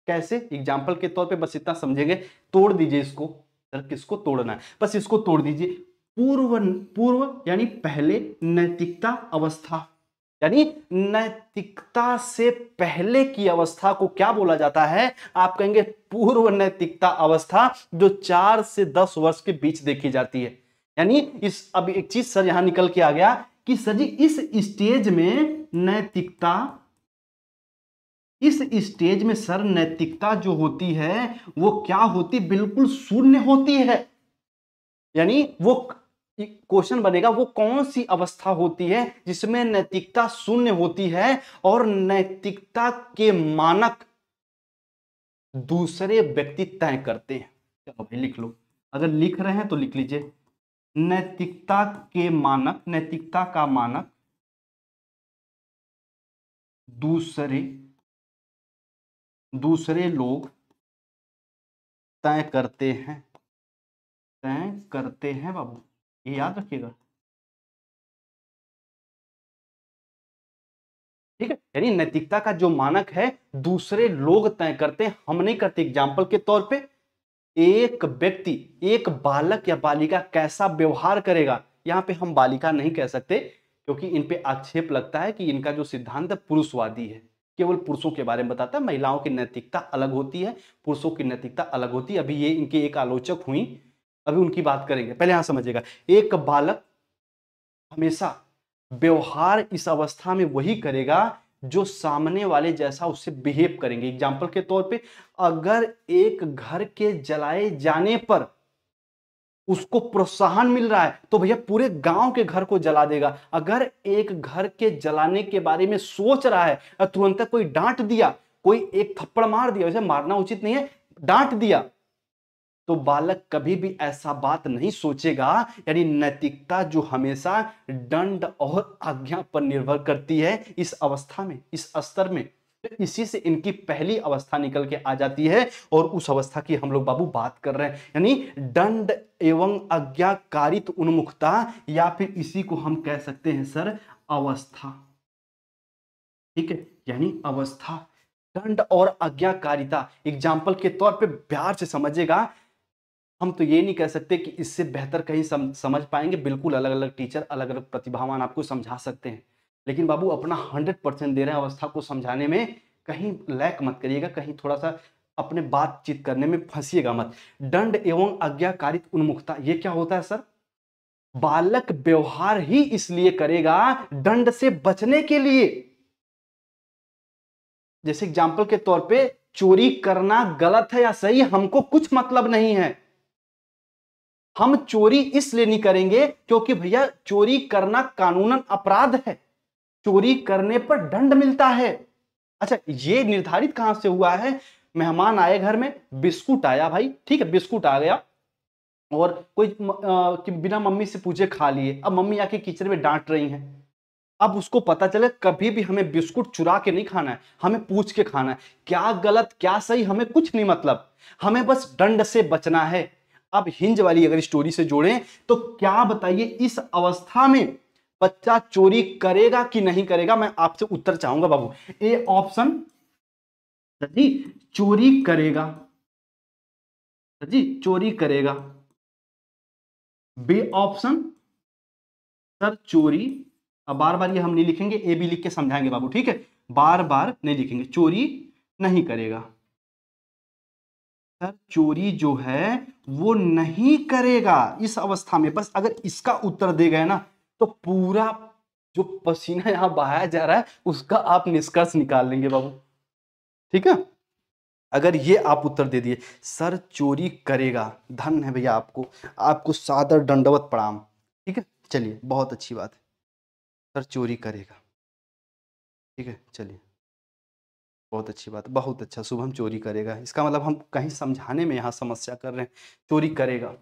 कैसे, एग्जाम्पल के तौर पे बस इतना समझेंगे, तोड़ दीजिए इसको। सर किसको तोड़ना है, बस इसको तोड़ दीजिए। पूर्व पूर्व यानी पहले नैतिकता अवस्था, यानी नैतिकता से पहले की अवस्था को क्या बोला जाता है, आप कहेंगे पूर्व नैतिकता अवस्था, जो 4 से 10 वर्ष के बीच देखी जाती है। यानी इस, अब एक चीज सर यहां निकल के आ गया कि सर जी इस स्टेज में नैतिकता, इस स्टेज में सर नैतिकता जो होती है वो क्या होती, बिल्कुल शून्य होती है। यानी वो क्वेश्चन बनेगा वो कौन सी अवस्था होती है जिसमें नैतिकता शून्य होती है और नैतिकता के मानक दूसरे व्यक्ति तय करते हैं। चलो भाई लिख लो, अगर लिख रहे हैं तो लिख लीजिए, नैतिकता के मानक, नैतिकता का मानक दूसरे दूसरे लोग तय करते हैं, तय करते हैं बाबू, ये याद रखिएगा। ठीक है, यानी नैतिकता का जो मानक है दूसरे लोग तय करते हैं, हम नहीं करते। एग्जाम्पल के तौर पे, एक व्यक्ति, एक बालक या बालिका कैसा व्यवहार करेगा, यहां पे हम बालिका नहीं कह सकते क्योंकि इन पे आक्षेप लगता है कि इनका जो सिद्धांत है पुरुषवादी है, केवल पुरुषों के बारे में बताता है। महिलाओं की नैतिकता अलग होती है, पुरुषों की नैतिकता अलग होती है। अभी ये इनके एक आलोचक हुई, अभी उनकी बात करेंगे। पहले यहां समझिएगा, एक बालक हमेशा व्यवहार इस अवस्था में वही करेगा जो सामने वाले जैसा उससे बिहेव करेंगे। एग्जाम्पल के तौर पे, अगर एक घर के जलाए जाने पर उसको प्रोत्साहन मिल रहा है तो भैया पूरे गांव के घर को जला देगा। अगर एक घर के जलाने के बारे में सोच रहा है और तुरंत कोई डांट दिया, कोई एक थप्पड़ मार दिया, वैसे मारना उचित नहीं है, डांट दिया, तो बालक कभी भी ऐसा बात नहीं सोचेगा। यानी नैतिकता जो हमेशा दंड और आज्ञा पर निर्भर करती है इस अवस्था में, इस स्तर में, तो इसी से इनकी पहली अवस्था निकल के आ जाती है और उस अवस्था की हम लोग बाबू बात कर रहे हैं। यानी दंड एवं आज्ञाकारित उन्मुखता, या फिर इसी को हम कह सकते हैं सर अवस्था। ठीक है, यानी अवस्था, दंड और आज्ञाकारिता। एग्जाम्पल के तौर पे प्यार से समझिएगा, हम तो ये नहीं कह सकते कि इससे बेहतर कहीं समझ पाएंगे। बिल्कुल अलग अलग टीचर, अलग अलग प्रतिभावान आपको समझा सकते हैं, लेकिन बाबू अपना 100% दे रहे हैं अवस्था को समझाने में। कहीं लैक मत करिएगा, कहीं थोड़ा सा अपने बातचीत करने में फंसिएगा मत। दंड एवं आज्ञाकारित उन्मुखता, ये क्या होता है सर? बालक व्यवहार ही इसलिए करेगा दंड से बचने के लिए। जैसे एग्जाम्पल के तौर पे, चोरी करना गलत है या सही हमको कुछ मतलब नहीं है, हम चोरी इसलिए नहीं करेंगे क्योंकि भैया चोरी करना कानूनन अपराध है, चोरी करने पर दंड मिलता है। अच्छा, ये निर्धारित कहां से हुआ है? मेहमान आए घर में, बिस्कुट आया भाई, ठीक है, बिस्कुट आ गया और कोई कि बिना मम्मी से पूछे खा लिए। अब मम्मी आके किचन में डांट रही हैं। अब उसको पता चले कभी भी हमें बिस्कुट चुरा के नहीं खाना है, हमें पूछ के खाना है। क्या गलत क्या सही हमें कुछ नहीं मतलब, हमें बस दंड से बचना है। अब हिंज वाली अगर स्टोरी से जोड़ें तो क्या बताइए, इस अवस्था में बच्चा चोरी करेगा कि नहीं करेगा? मैं आपसे उत्तर चाहूंगा बाबू। ए ऑप्शन जी, चोरी करेगा, जी चोरी करेगा। बी ऑप्शन सर चोरी, अब बार बार ये हम नहीं लिखेंगे, ए बी लिख के समझाएंगे बाबू, ठीक है, बार बार नहीं लिखेंगे। चोरी नहीं करेगा सर, चोरी जो है वो नहीं करेगा इस अवस्था में। बस अगर इसका उत्तर दे गए ना तो पूरा जो पसीना यहां बहाया जा रहा है उसका आप निष्कर्ष निकाल लेंगे बाबू, ठीक है। अगर ये आप उत्तर दे दिए सर चोरी करेगा, धन है भैया आपको, आपको सादर दंडवत प्रणाम, ठीक है। चलिए, बहुत अच्छी बात है, सर चोरी करेगा, ठीक है। चलिए, बहुत अच्छी बात, बहुत अच्छा। शुभम चोरी करेगा, इसका मतलब हम कहीं समझाने में यहाँ समस्या कर रहे हैं। चोरी करेगा,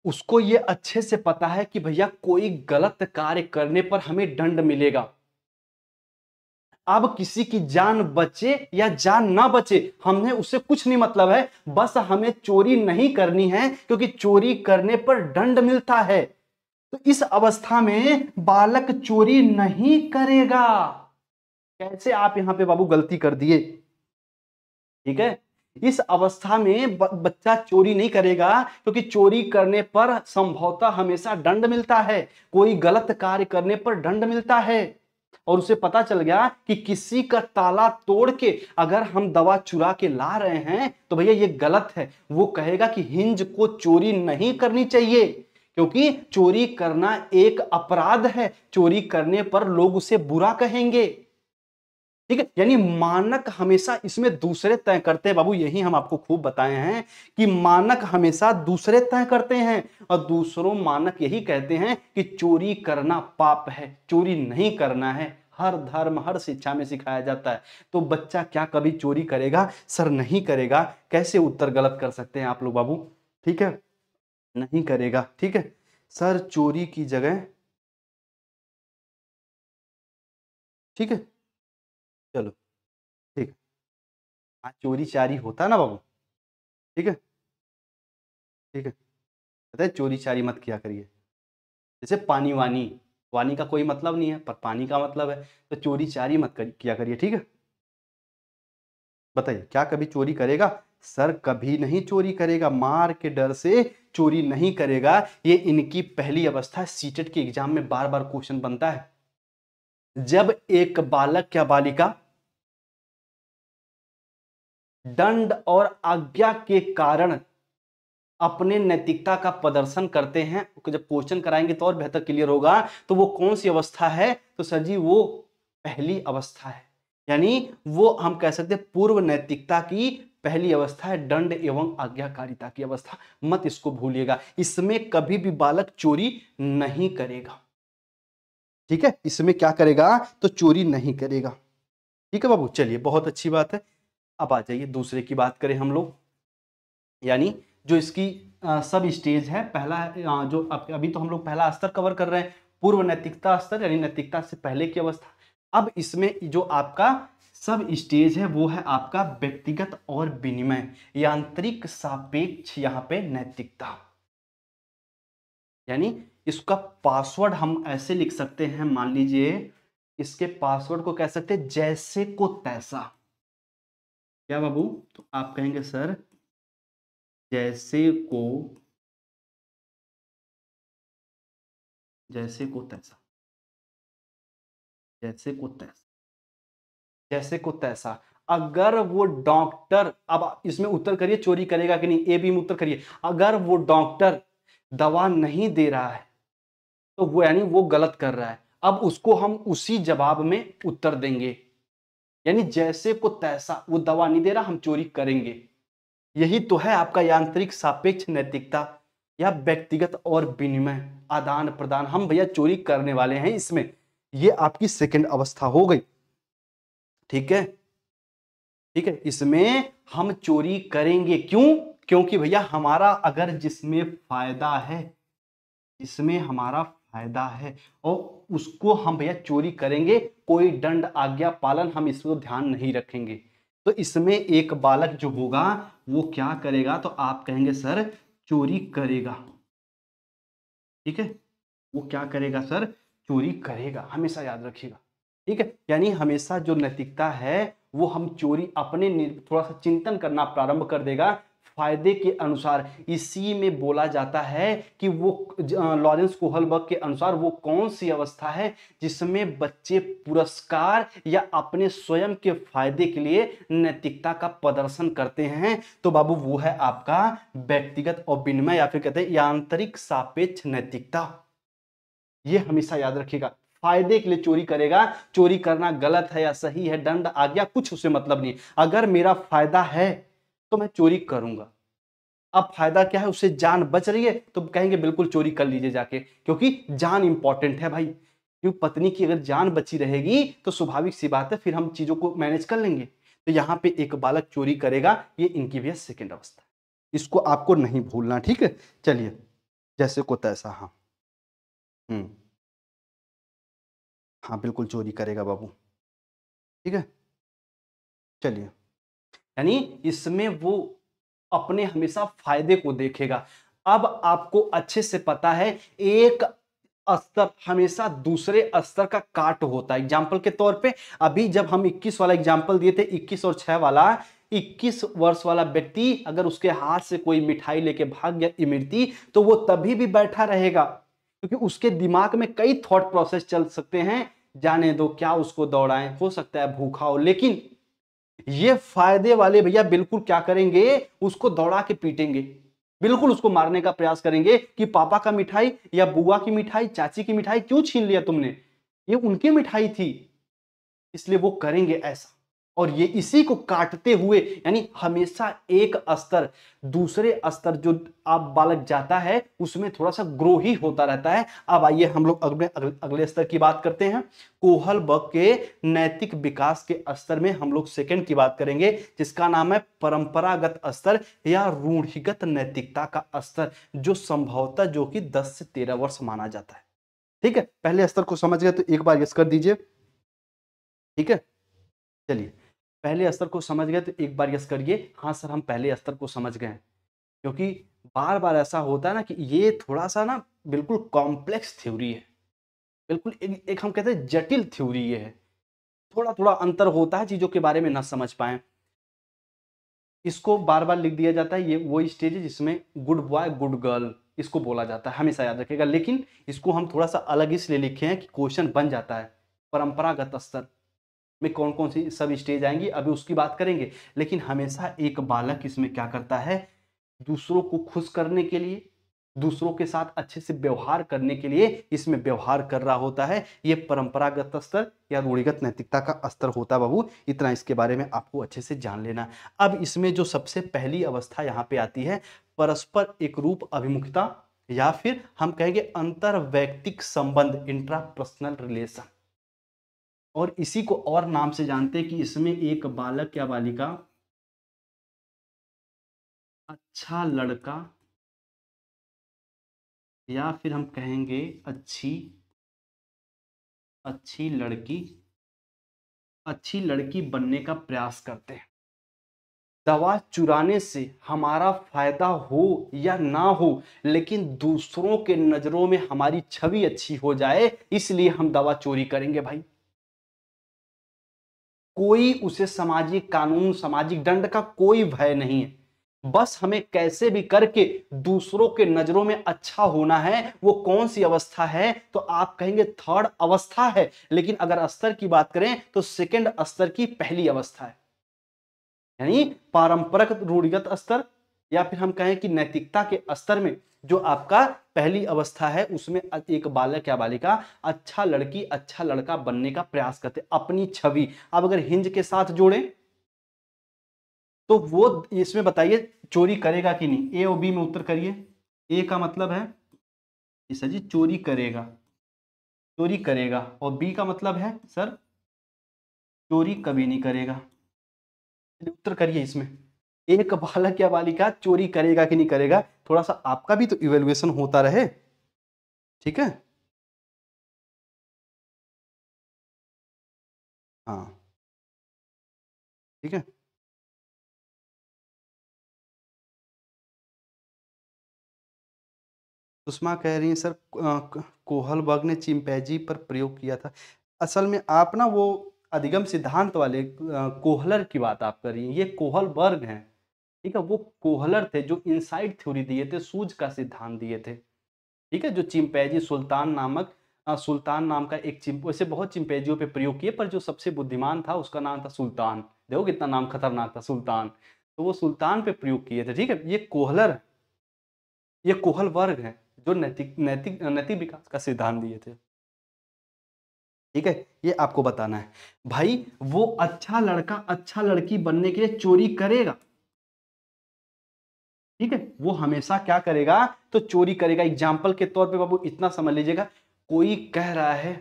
उसको ये अच्छे से पता है कि भैया कोई गलत कार्य करने पर हमें दंड मिलेगा। अब किसी की जान बचे या जान ना बचे हमें उससे कुछ नहीं मतलब है, बस हमें चोरी नहीं करनी है क्योंकि चोरी करने पर दंड मिलता है। तो इस अवस्था में बालक चोरी नहीं करेगा। कैसे आप यहां पे बाबू गलती कर दिए, ठीक है। इस अवस्था में बच्चा चोरी नहीं करेगा क्योंकि चोरी करने पर संभवतः हमेशा दंड मिलता है, कोई गलत कार्य करने पर दंड मिलता है। और उसे पता चल गया कि किसी का ताला तोड़ के अगर हम दवा चुरा के ला रहे हैं तो भैया ये गलत है। वो कहेगा कि हिंज को चोरी नहीं करनी चाहिए क्योंकि चोरी करना एक अपराध है, चोरी करने पर लोग उसे बुरा कहेंगे, ठीक है। यानी मानक हमेशा इसमें दूसरे तय करते हैं बाबू, यही हम आपको खूब बताए हैं कि मानक हमेशा दूसरे तय करते हैं और दूसरों मानक यही कहते हैं कि चोरी करना पाप है, चोरी नहीं करना है। हर धर्म हर शिक्षा में सिखाया जाता है। तो बच्चा क्या कभी चोरी करेगा? सर नहीं करेगा। कैसे उत्तर गलत कर सकते हैं आप लोग बाबू, ठीक है, नहीं करेगा, ठीक है। सर चोरी की जगह, ठीक है, चलो ठीक है। हाँ, चोरी चारी होता है ना बाबू, ठीक है, ठीक है। पता है, चोरी चारी मत किया करिए। जैसे पानी वानी, वानी का कोई मतलब नहीं है पर पानी का मतलब है, तो चोरी चारी मत किया करिए, ठीक है। बताइए क्या कभी चोरी करेगा? सर कभी नहीं चोरी करेगा, मार के डर से चोरी नहीं करेगा। ये इनकी पहली अवस्था है। सीटेट के एग्जाम में बार बार क्वेश्चन बनता है। जब एक बालक या बालिका दंड और आज्ञा के कारण अपने नैतिकता का प्रदर्शन करते हैं, जब क्वेश्चन कराएंगे तो और बेहतर क्लियर होगा, तो वो कौन सी अवस्था है? तो सर जी वो पहली अवस्था है, यानी वो हम कह सकते हैं पूर्व नैतिकता की पहली अवस्था है, दंड एवं आज्ञाकारिता की अवस्था। मत इसको भूलिएगा, इसमें कभी भी बालक चोरी नहीं करेगा। ठीक है, इसमें क्या करेगा? तो चोरी नहीं करेगा। ठीक है बाबू, चलिए बहुत अच्छी बात है। अब आ जाइए दूसरे की बात करें हम लोग, यानी जो इसकी सब स्टेज है। पहला जो अभी तो हम लोग पहला स्तर कवर कर रहे हैं, पूर्व नैतिकता स्तर, यानी नैतिकता से पहले की अवस्था। अब इसमें जो आपका सब स्टेज है वो है आपका व्यक्तिगत और विनिमय, यांत्रिक सापेक्ष यहाँ पे नैतिकता। यानी इसका पासवर्ड हम ऐसे लिख सकते हैं, मान लीजिए इसके पासवर्ड को कह सकते हैं जैसे को तैसा। क्या बाबू? तो आप कहेंगे सर जैसे को तैसा, जैसे को तैसा, जैसे को तैसा। अगर वो डॉक्टर, अब इसमें उत्तर करिए चोरी करेगा कि नहीं, ए बी में उत्तर करिए। अगर वो डॉक्टर दवा नहीं दे रहा है तो वो यानी वो गलत कर रहा है, अब उसको हम उसी जवाब में उत्तर देंगे। यानी जैसे को तैसा, वो दवा नहीं दे रहा, हम चोरी करेंगे। यही तो है आपका यांत्रिक सापेक्ष नैतिकता, या व्यक्तिगत और विनिमय, आदान प्रदान। हम भैया चोरी करने वाले हैं इसमें। ये आपकी सेकंड अवस्था हो गई। ठीक है, ठीक है, इसमें हम चोरी करेंगे। क्यों? क्योंकि भैया हमारा अगर जिसमें फायदा है, जिसमें हमारा फायदा है और उसको हम भैया चोरी करेंगे, कोई दंड आज्ञा पालन हम इसको ध्यान नहीं रखेंगे। तो इसमें एक बालक जो होगा वो क्या करेगा? तो आप कहेंगे सर चोरी करेगा। ठीक है, वो क्या करेगा सर? चोरी करेगा, हमेशा याद रखिएगा। ठीक है, यानी हमेशा जो नैतिकता है वो हम चोरी अपने थोड़ा सा चिंतन करना प्रारंभ कर देगा फायदे के अनुसार। इसी में बोला जाता है कि वो लॉरेंस कोहलबर्ग के अनुसार वो कौन सी अवस्था है जिसमें बच्चे पुरस्कार या अपने स्वयं के फायदे के लिए नैतिकता का प्रदर्शन करते हैं। तो बाबू वो है आपका व्यक्तिगत और विनिमय, या फिर कहते हैं यांत्रिक सापेक्ष नैतिकता। ये हमेशा याद रखिएगा। फायदे के लिए चोरी करेगा, चोरी करना गलत है या सही है, दंड आज्ञा कुछ उससे मतलब नहीं। अगर मेरा फायदा है तो मैं चोरी करूंगा। अब फायदा क्या है? उससे जान बच रही है तो कहेंगे बिल्कुल चोरी कर लीजिए जाके, क्योंकि जान इंपॉर्टेंट है भाई। क्योंकि पत्नी की अगर जान बची रहेगी तो स्वाभाविक सी बात है फिर हम चीजों को मैनेज कर लेंगे। तो यहां पे एक बालक चोरी करेगा, ये इनकी भी सेकेंड अवस्था है, इसको आपको नहीं भूलना। ठीक है, चलिए जैसे को तैसा। हाँ, हम्म, हाँ बिल्कुल चोरी करेगा बाबू। ठीक है, चलिए, यानी इसमें वो अपने हमेशा फायदे को देखेगा। अब आपको अच्छे से पता है एक स्तर हमेशा दूसरे स्तर का काट होता है। एग्जाम्पल के तौर पे अभी जब हम 21 वाला एग्जाम्पल दिए थे, 21 और 6 वाला, 21 वर्ष वाला व्यक्ति अगर उसके हाथ से कोई मिठाई लेके भाग गया इमरती, तो वो तभी भी बैठा रहेगा, क्योंकि उसके दिमाग में कई थॉट प्रोसेस चल सकते हैं। जाने दो, क्या उसको दौड़ाएं, हो सकता है भूखा हो। लेकिन ये फायदे वाले भैया बिल्कुल क्या करेंगे? उसको दौड़ा के पीटेंगे, बिल्कुल उसको मारने का प्रयास करेंगे कि पापा का मिठाई या बुआ की मिठाई, चाची की मिठाई क्यों छीन लिया तुमने, ये उनकी मिठाई थी। इसलिए वो करेंगे ऐसा, और ये इसी को काटते हुए, यानी हमेशा एक स्तर दूसरे स्तर जो आप बालक जाता है उसमें थोड़ा सा ग्रो ही होता रहता है। अब आइए हम लोग अगले स्तर की बात करते हैं। कोहलबर्ग के नैतिक विकास के स्तर में हम लोग सेकंड की बात करेंगे, जिसका नाम है परंपरागत स्तर या रूढ़िगत नैतिकता का स्तर, जो संभवतः जो कि 10 से 13 वर्ष माना जाता है। ठीक है, पहले स्तर को समझ गए तो एक बार यस कर दीजिए। ठीक है, चलिए, पहले स्तर को समझ गए तो एक बार यस करिए। हाँ सर हम पहले स्तर को समझ गए हैं, क्योंकि बार बार ऐसा होता है ना कि ये थोड़ा सा ना बिल्कुल कॉम्प्लेक्स थ्योरी है, बिल्कुल एक हम कहते हैं जटिल थ्योरी ये है। थोड़ा थोड़ा अंतर होता है, चीजों के बारे में ना समझ पाए। इसको बार बार लिख दिया जाता है, ये वो स्टेज है जिसमें गुड बॉय गुड गर्ल इसको बोला जाता है, हमेशा याद रखिएगा। लेकिन इसको हम थोड़ा सा अलग इसलिए लिखे हैं कि क्वेश्चन बन जाता है। परंपरागत स्तर में कौन कौन सी सब स्टेज आएंगी अभी उसकी बात करेंगे। लेकिन हमेशा एक बालक इसमें क्या करता है, दूसरों को खुश करने के लिए, दूसरों के साथ अच्छे से व्यवहार करने के लिए इसमें व्यवहार कर रहा होता है। ये परंपरागत स्तर या रूढ़िगत नैतिकता का स्तर होता है बाबू। इतना इसके बारे में आपको अच्छे से जान लेना। अब इसमें जो सबसे पहली अवस्था यहाँ पे आती है, परस्पर एक रूप अभिमुखता या फिर हम कहेंगे अंतर वैयक्तिक संबंध, इंट्रापर्सनल रिलेशन। और इसी को और नाम से जानते हैं कि इसमें एक बालक या बालिका अच्छा लड़का या फिर हम कहेंगे अच्छी लड़की बनने का प्रयास करते हैं। दवा चुराने से हमारा फायदा हो या ना हो, लेकिन दूसरों के नजरों में हमारी छवि अच्छी हो जाए, इसलिए हम दवा चोरी करेंगे भाई। कोई उसे सामाजिक कानून, सामाजिक दंड का कोई भय नहीं है। बस हमें कैसे भी करके दूसरों के नजरों में अच्छा होना है। वो कौन सी अवस्था है, तो आप कहेंगे थर्ड अवस्था है। लेकिन अगर स्तर की बात करें तो सेकंड स्तर की पहली अवस्था है। यानी पारंपरिक रूढ़िगत स्तर या फिर हम कहें कि नैतिकता के स्तर में जो आपका पहली अवस्था है, उसमें एक बालक या बालिका अच्छा लड़की अच्छा लड़का बनने का प्रयास करते, अपनी छवि। अब अगर हिंज के साथ जोड़ें तो वो इसमें बताइए चोरी करेगा कि नहीं। ए और बी में उत्तर करिए। ए का मतलब है सर जी चोरी करेगा, और बी का मतलब है सर चोरी कभी नहीं करेगा। उत्तर करिए इसमें, एक बालक या बालिका चोरी करेगा कि नहीं करेगा। थोड़ा सा आपका भी तो इवेल्युएशन होता रहे, ठीक है। हाँ ठीक है। सुषमा कह रही है सर कोहलबर्ग ने चिंपैंजी पर प्रयोग किया था। असल में आप ना वो अधिगम सिद्धांत वाले कोहलर की बात आप कर रही हैं, ये कोहलबर्ग हैं, ठीक है। वो कोहलर थे जो इनसाइड थ्योरी दिए थे, सूझ का सिद्धांत दिए थे, ठीक है। जो चिंपैंजी सुल्तान नाम का एक वैसे बहुत चिंपैंजियों पे प्रयोग किए, पर जो सबसे बुद्धिमान था उसका नाम था सुल्तान। देखो कितना नाम खतरनाक था, सुल्तान। तो वो सुल्तान पे प्रयोग किए थे, ठीक है। ये कोहल वर्ग है जो नैतिक विकास का सिद्धांत दिए थे, ठीक है। ये आपको बताना है भाई। वो अच्छा लड़का अच्छा लड़की बनने के लिए चोरी करेगा, ठीक है। वो हमेशा क्या करेगा, तो चोरी करेगा। एग्जाम्पल के तौर पे बाबू इतना समझ लीजिएगा, कोई कह रहा है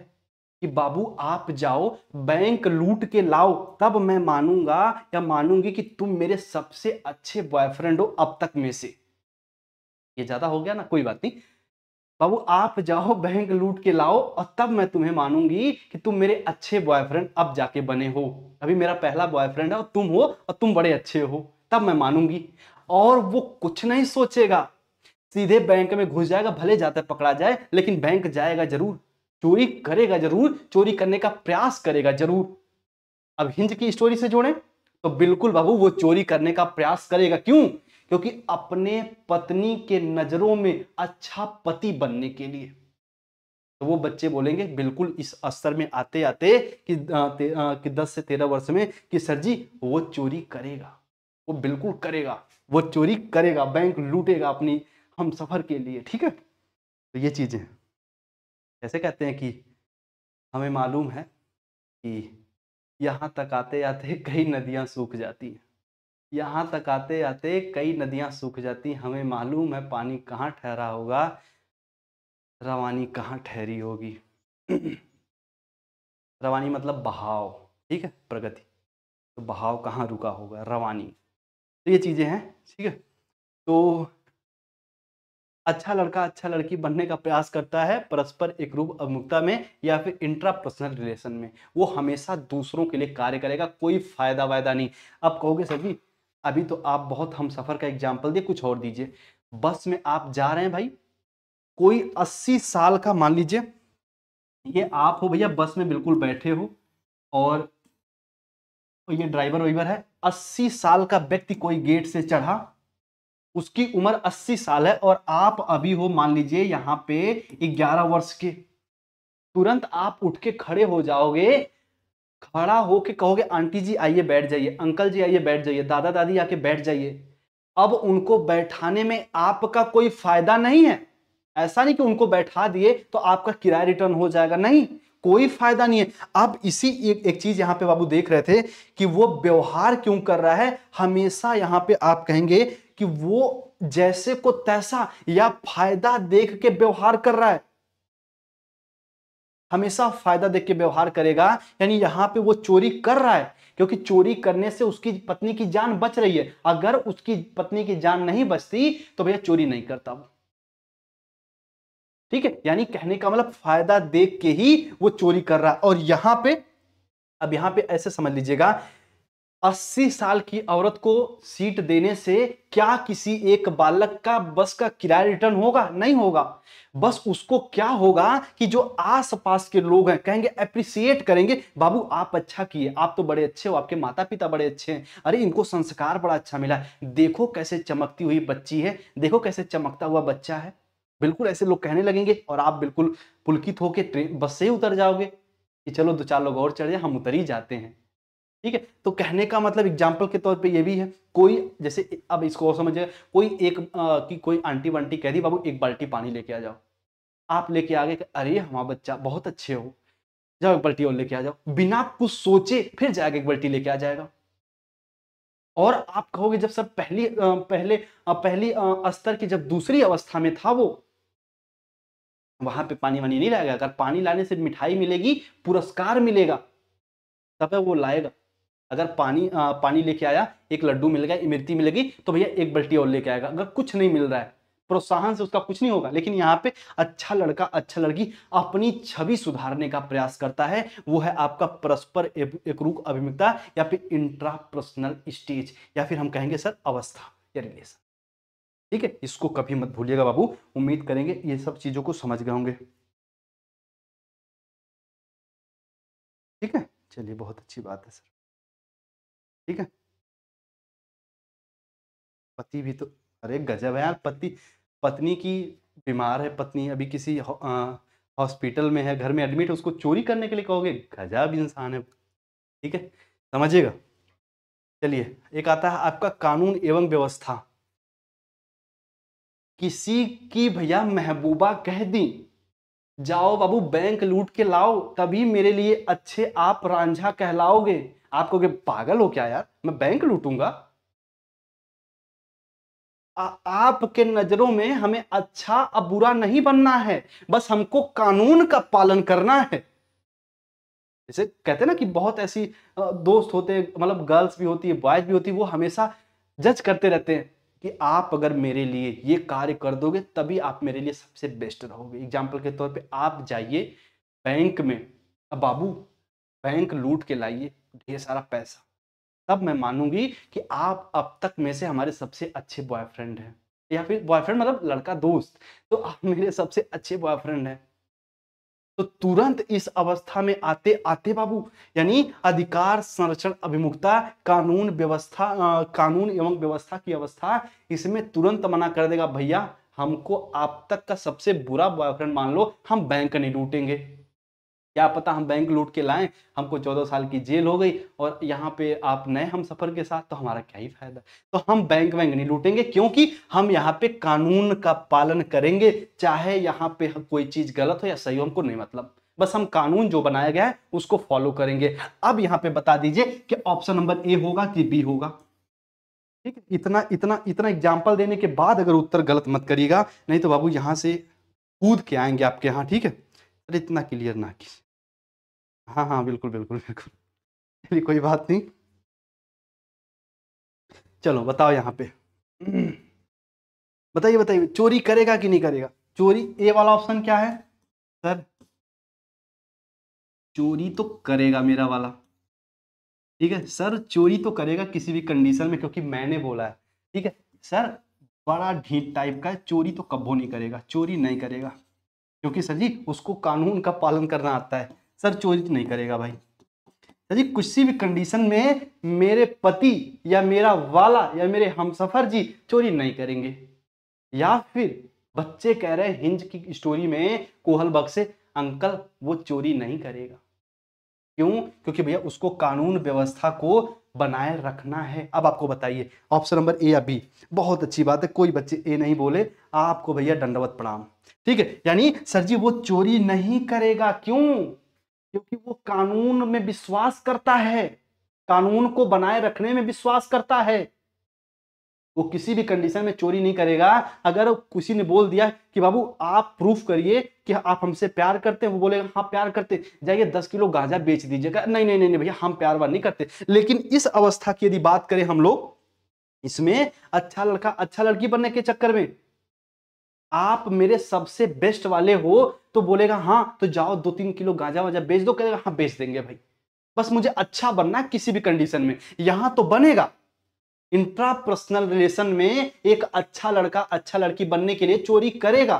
कि बाबू आप जाओ बैंक लूट के लाओ, तब मैं मानूंगा या मानूंगी कि तुम मेरे सबसे अच्छे बॉयफ्रेंड हो अब तक में से। ये ज्यादा हो गया ना, कोई बात नहीं। बाबू आप जाओ बैंक लूट के लाओ और तब मैं तुम्हें मानूंगी कि तुम मेरे अच्छे बॉयफ्रेंड अब जाके बने हो। अभी मेरा पहला बॉयफ्रेंड है और तुम हो, और तुम बड़े अच्छे हो, तब मैं मानूंगी। और वो कुछ नहीं सोचेगा, सीधे बैंक में घुस जाएगा, भले जाता पकड़ा जाए लेकिन बैंक जाएगा जरूर, चोरी करेगा जरूर, चोरी करने का प्रयास करेगा जरूर। अब हिंज की स्टोरी से जोड़ें तो बिल्कुल बाबू वो चोरी करने का प्रयास करेगा। क्यों? क्योंकि अपने पत्नी के नजरों में अच्छा पति बनने के लिए। तो वो बच्चे बोलेंगे बिल्कुल इस स्तर में आते आते कि 10 से 13 वर्ष में कि सर जी वो चोरी करेगा, वो बिल्कुल करेगा, वो चोरी करेगा, बैंक लूटेगा अपनी हम सफर के लिए, ठीक है। तो ये चीजें ऐसे कहते हैं कि हमें मालूम है कि यहाँ तक आते आते कई नदियां सूख जाती हैं, यहाँ तक आते आते कई नदियां सूख जाती, हमें मालूम है पानी कहाँ ठहरा होगा, रवानी कहाँ ठहरी होगी। रवानी मतलब बहाव, ठीक है, प्रगति। तो बहाव कहाँ रुका होगा, रवानी। तो ये चीजें हैं, ठीक है। तो अच्छा लड़का अच्छा लड़की बनने का प्रयास करता है परस्पर एक रूप अभिमुखता में या फिर इंट्रापर्सनल रिलेशन में। वो हमेशा दूसरों के लिए कार्य करेगा, कोई फायदा वायदा नहीं। अब कहोगे सर जी अभी तो आप बहुत हम सफर का एग्जाम्पल दिए, कुछ और दीजिए। बस में आप जा रहे हैं भाई, कोई 80 साल का मान लीजिए ये आप हो भैया, बस में बिल्कुल बैठे हो और ये ड्राइवर वाइवर है, 80 साल का व्यक्ति कोई गेट से चढ़ा, उसकी उम्र 80 साल है और आप अभी हो मान लीजिए यहां पे 11 वर्ष के, तुरंत आप उठ के खड़े हो जाओगे, खड़ा होके कहोगे आंटी जी आइए बैठ जाइए, अंकल जी आइए बैठ जाइए, दादा दादी आके बैठ जाइए। अब उनको बैठाने में आपका कोई फायदा नहीं है। ऐसा नहीं कि उनको बैठा दिए तो आपका किराया रिटर्न हो जाएगा, नहीं, कोई फायदा नहीं है। अब इसी एक चीज यहां पे बाबू देख रहे थे कि वो व्यवहार क्यों कर रहा है। हमेशा यहां पे आप कहेंगे कि वो जैसे को तैसा या फायदा देख के व्यवहार कर रहा है, हमेशा फायदा देख के व्यवहार करेगा। यानी यहां पे वो चोरी कर रहा है क्योंकि चोरी करने से उसकी पत्नी की जान बच रही है। अगर उसकी पत्नी की जान नहीं बचती तो भैया चोरी नहीं करता वो, ठीक है। यानी कहने का मतलब फायदा देख के ही वो चोरी कर रहा है। और यहां पे अब यहां पे ऐसे समझ लीजिएगा, 80 साल की औरत को सीट देने से क्या किसी एक बालक का बस का किराया रिटर्न होगा? नहीं होगा। बस उसको क्या होगा कि जो आसपास के लोग हैं कहेंगे, अप्रिशिएट करेंगे, बाबू आप अच्छा किए, आप तो बड़े अच्छे हो, आपके माता पिता बड़े अच्छे हैं, अरे इनको संस्कार बड़ा अच्छा मिला है, देखो कैसे चमकती हुई बच्ची है, देखो कैसे चमकता हुआ बच्चा है। बिल्कुल ऐसे लोग कहने लगेंगे और आप बिल्कुल पुलकित होकर ट्रेन बस से ही उतर जाओगे कि चलो दो चार लोग और चढ़ जाए, हम उतर ही जाते हैं, ठीक है। तो कहने का मतलब एग्जाम्पल के तौर पे ये भी है, कोई जैसे अब इसको और समझिए, कोई एक कि कोई आंटी वांटी कह दी बाबू एक बाल्टी पानी लेके आ जाओ, आप लेके आ गए, अरे हमारा बच्चा बहुत अच्छे हो, जाओ एक बाल्टी और लेके आ जाओ, बिना कुछ सोचे फिर जाके एक बाल्टी लेके आ जाएगा। और आप कहोगे जब सर पहली स्तर की जब दूसरी अवस्था में था वो, वहां पे पानी वानी नहीं लाएगा, अगर पानी लाने से मिठाई मिलेगी, पुरस्कार मिलेगा, तब वो लाएगा। अगर पानी लेके आया, एक लड्डू मिल गया, इमरती मिलेगी, तो भैया एक बाल्टी और लेके आएगा। अगर कुछ नहीं मिल रहा है, प्रोत्साहन से उसका कुछ नहीं होगा। लेकिन यहाँ पे अच्छा लड़का अच्छा लड़की अपनी छवि सुधारने का प्रयास करता है, वो है आपका परस्पर एकरूप अभिमुखता या फिर इंट्रापर्सनल स्टेज, या फिर हम कहेंगे सर अवस्था या रिलेशन, ठीक है। इसको कभी मत भूलिएगा बाबू। उम्मीद करेंगे ये सब चीजों को समझ गए होंगे, ठीक है। चलिए बहुत अच्छी बात है सर, ठीक है। पति भी तो, अरे गजब है यार, पति पत्नी की बीमार है, पत्नी अभी किसी हॉस्पिटल में है, घर में एडमिट है, उसको चोरी करने के लिए कहोगे, गजब इंसान है, ठीक है, समझिएगा। चलिए एक आता है आपका कानून एवं व्यवस्था। किसी की भैया महबूबा कह दी जाओ बाबू बैंक लूट के लाओ, तभी मेरे लिए अच्छे आप रांझा कहलाओगे। आप कहोगे पागल हो क्या यार, मैं बैंक लूटूंगा? आपके नजरों में हमें अच्छा अब बुरा नहीं बनना है, बस हमको कानून का पालन करना है। जैसे कहते हैं ना कि बहुत ऐसी दोस्त होते हैं, मतलब गर्ल्स भी होती है, बॉयज भी होती है, वो हमेशा जज करते रहते हैं कि आप अगर मेरे लिए ये कार्य कर दोगे तभी आप मेरे लिए सबसे बेस्ट रहोगे। एग्जाम्पल के तौर पे आप जाइए बैंक में, अब बाबू बैंक लूट के लाइए ढेर सारा पैसा, तब मैं मानूंगी कि आप अब तक में से हमारे सबसे अच्छे बॉयफ्रेंड हैं, या फिर बॉयफ्रेंड मतलब लड़का दोस्त, तो आप मेरे सबसे अच्छे बॉयफ्रेंड हैं। तो तुरंत इस अवस्था में आते आते बाबू, यानी अधिकार संरक्षण अभिमुखता कानून एवं व्यवस्था की अवस्था, इसमें तुरंत मना कर देगा, भैया हमको आप तक का सबसे बुरा बॉयफ्रेंड मान लो, हम बैंक नहीं लूटेंगे। क्या पता हम बैंक लूट के लाएं, हमको 14 साल की जेल हो गई और यहाँ पे आप नए हम सफर के साथ, तो हमारा क्या ही फायदा। तो हम बैंक वैंक नहीं लूटेंगे, क्योंकि हम यहाँ पे कानून का पालन करेंगे, चाहे यहाँ पे कोई चीज गलत हो या सही हो, हमको नहीं मतलब, बस हम कानून जो बनाया गया है उसको फॉलो करेंगे। अब यहाँ पे बता दीजिए कि ऑप्शन नंबर ए होगा कि बी होगा, ठीक है। इतना इतना इतना एग्जाम्पल देने के बाद अगर उत्तर गलत मत करिएगा, नहीं तो बाबू यहाँ से कूद के आएंगे आपके यहाँ, ठीक है। अरे इतना क्लियर ना कीजिए, हाँ हाँ बिल्कुल बिल्कुल बिल्कुल, चलिए कोई बात नहीं। चलो बताओ यहाँ पे, बताइए बताइए, चोरी करेगा कि नहीं करेगा? चोरी, ए वाला ऑप्शन क्या है सर? चोरी तो करेगा मेरा वाला, ठीक है सर, चोरी तो करेगा किसी भी कंडीशन में, क्योंकि मैंने बोला है, ठीक है सर। बड़ा ढीठ टाइप का है, चोरी तो कब्बो नहीं करेगा, चोरी नहीं करेगा, क्योंकि सर जी उसको कानून का पालन करना आता है, सर चोरी नहीं करेगा भाई। जी किसी भी कंडीशन में मेरे पति या मेरा वाला या मेरे हमसफर जी चोरी नहीं करेंगे। या फिर बच्चे कह रहे हैं हिंज की स्टोरी में कोहल बख्श से, अंकल वो चोरी नहीं करेगा। क्यों? क्योंकि भैया उसको कानून व्यवस्था को बनाए रखना है। अब आपको बताइए ऑप्शन नंबर ए या बी। बहुत अच्छी बात है, कोई बच्चे ए नहीं बोले, आपको भैया दंडवत प्रणाम। ठीक है, यानी सर जी वो चोरी नहीं करेगा। क्यों? क्योंकि वो कानून में विश्वास करता है, कानून को बनाए रखने में विश्वास करता है। वो किसी भी कंडीशन में चोरी नहीं करेगा। अगर किसी ने बोल दिया कि बाबू आप प्रूफ करिए कि आप हमसे प्यार करते हैं, वो बोलेगा हाँ प्यार करते, जाइए 10 किलो गांजा बेच दीजिएगा, नहीं नहीं नहीं भैया हम प्यार वार नहीं करते। लेकिन इस अवस्था की यदि बात करें हम लोग, इसमें अच्छा लड़का अच्छा लड़की बनने के चक्कर में आप मेरे सबसे बेस्ट वाले हो तो बोलेगा हाँ तो जाओ 2-3 किलो गांजा वाजा बेच दो, कहेगा हाँ बेच देंगे भाई, बस मुझे अच्छा बनना है किसी भी कंडीशन में। यहां तो बनेगा। इंट्रापर्सनल रिलेशन में एक अच्छा लड़का अच्छा लड़की बनने के लिए चोरी करेगा,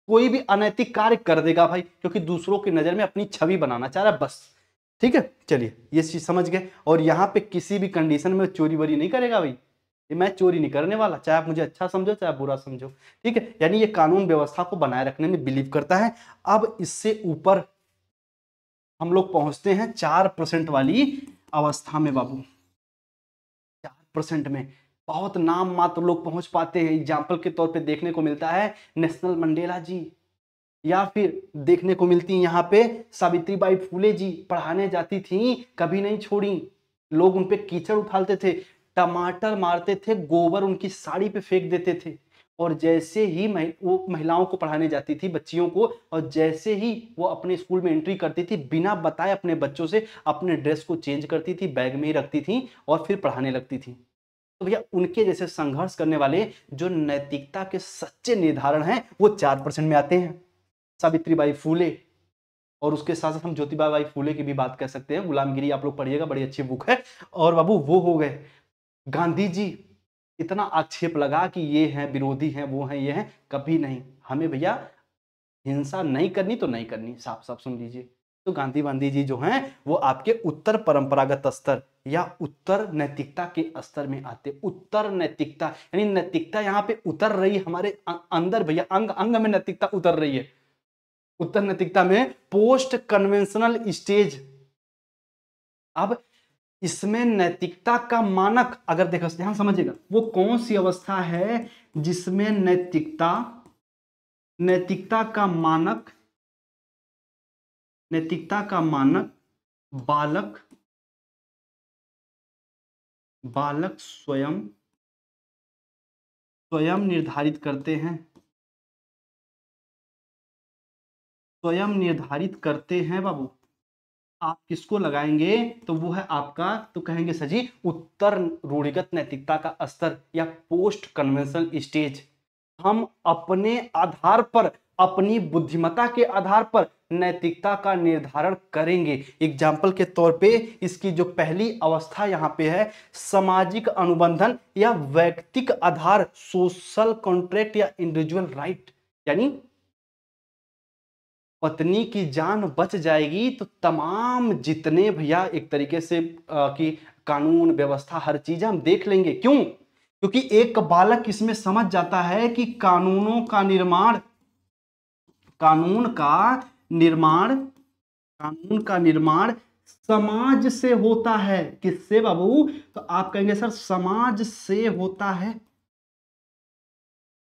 कोई भी अनैतिक कार्य कर देगा भाई, क्योंकि दूसरों की नजर में अपनी छवि बनाना चाह रहा है बस। ठीक है, चलिए ये चीज समझ गए। और यहां पे किसी भी कंडीशन में चोरी वोरी नहीं करेगा भाई, ये मैं चोरी नहीं करने वाला, चाहे आप मुझे अच्छा समझो चाहे बुरा समझो। ठीक है, यानी ये कानून व्यवस्था को बनाए रखने में बिलीव करता है। अब इससे ऊपर हम लोग पहुंचते हैं 4% वाली अवस्था में बाबू। 4% में बहुत नाम मात्र लोग पहुंच पाते हैं। एग्जाम्पल के तौर पे देखने को मिलता है नेशनल मंडेला जी, या फिर देखने को मिलती है यहाँ पे सावित्रीबाई फूले जी, पढ़ाने जाती थी कभी नहीं छोड़ी, लोग उन पे कीचड़ उठाते थे, टमाटर मारते थे, गोबर उनकी साड़ी पे फेंक देते थे। और जैसे ही वो महिलाओं को पढ़ाने जाती थी, बच्चियों को, और जैसे ही वो अपने स्कूल में एंट्री करती थी, बिना बताए अपने बच्चों से अपने ड्रेस को चेंज करती थी, बैग में ही रखती थी और फिर पढ़ाने लगती थी। तो भैया उनके जैसे संघर्ष करने वाले जो नैतिकता के सच्चे निर्धारण हैं वो 4% में आते हैं। सावित्रीबाई फूले, और उसके साथ साथ हम ज्योतिबा बाई फूले की भी बात कर सकते हैं, गुलामगिरी आप लोग पढ़िएगा, बड़ी अच्छी बुक है। और बाबू वो हो गए गांधी जी, इतना आक्षेप लगा कि ये हैं विरोधी हैं, वो हैं ये हैं, कभी नहीं। हमें भैया हिंसा नहीं करनी तो नहीं करनी, साफ साफ सुन लीजिए। तो गांधी जी जो हैं वो आपके उत्तर परंपरागत स्तर या उत्तर नैतिकता के स्तर में आते। उत्तर नैतिकता यानी नैतिकता यहाँ पे उतर रही है हमारे अंदर भैया, अंग अंग में नैतिकता उतर रही है। उत्तर नैतिकता में पोस्ट कन्वेंशनल स्टेज। अब इसमें नैतिकता का मानक अगर देखो ध्यान समझिएगा, वो कौन सी अवस्था है जिसमें नैतिकता का मानक बालक स्वयं निर्धारित करते हैं, बाबू। आप किसको लगाएंगे तो वो है आपका, तो कहेंगे सजी उत्तर रूढ़िगत नैतिकता का स्तर या पोस्ट कन्वेंशनल स्टेज। हम अपने आधार पर, अपनी बुद्धिमत्ता के आधार पर नैतिकता का निर्धारण करेंगे। एग्जाम्पल के तौर पे इसकी जो पहली अवस्था यहां पे है सामाजिक अनुबंधन या वैयक्तिक आधार, सोशल कॉन्ट्रैक्ट या इंडिविजुअल राइट। यानी पत्नी की जान बच जाएगी तो तमाम जितने भैया एक तरीके से कि कानून व्यवस्था हर चीज हम देख लेंगे। क्यों? क्योंकि एक बालक इसमें समझ जाता है कि कानून का निर्माण समाज से होता है। किससे बाबू? तो आप कहेंगे सर समाज से होता है,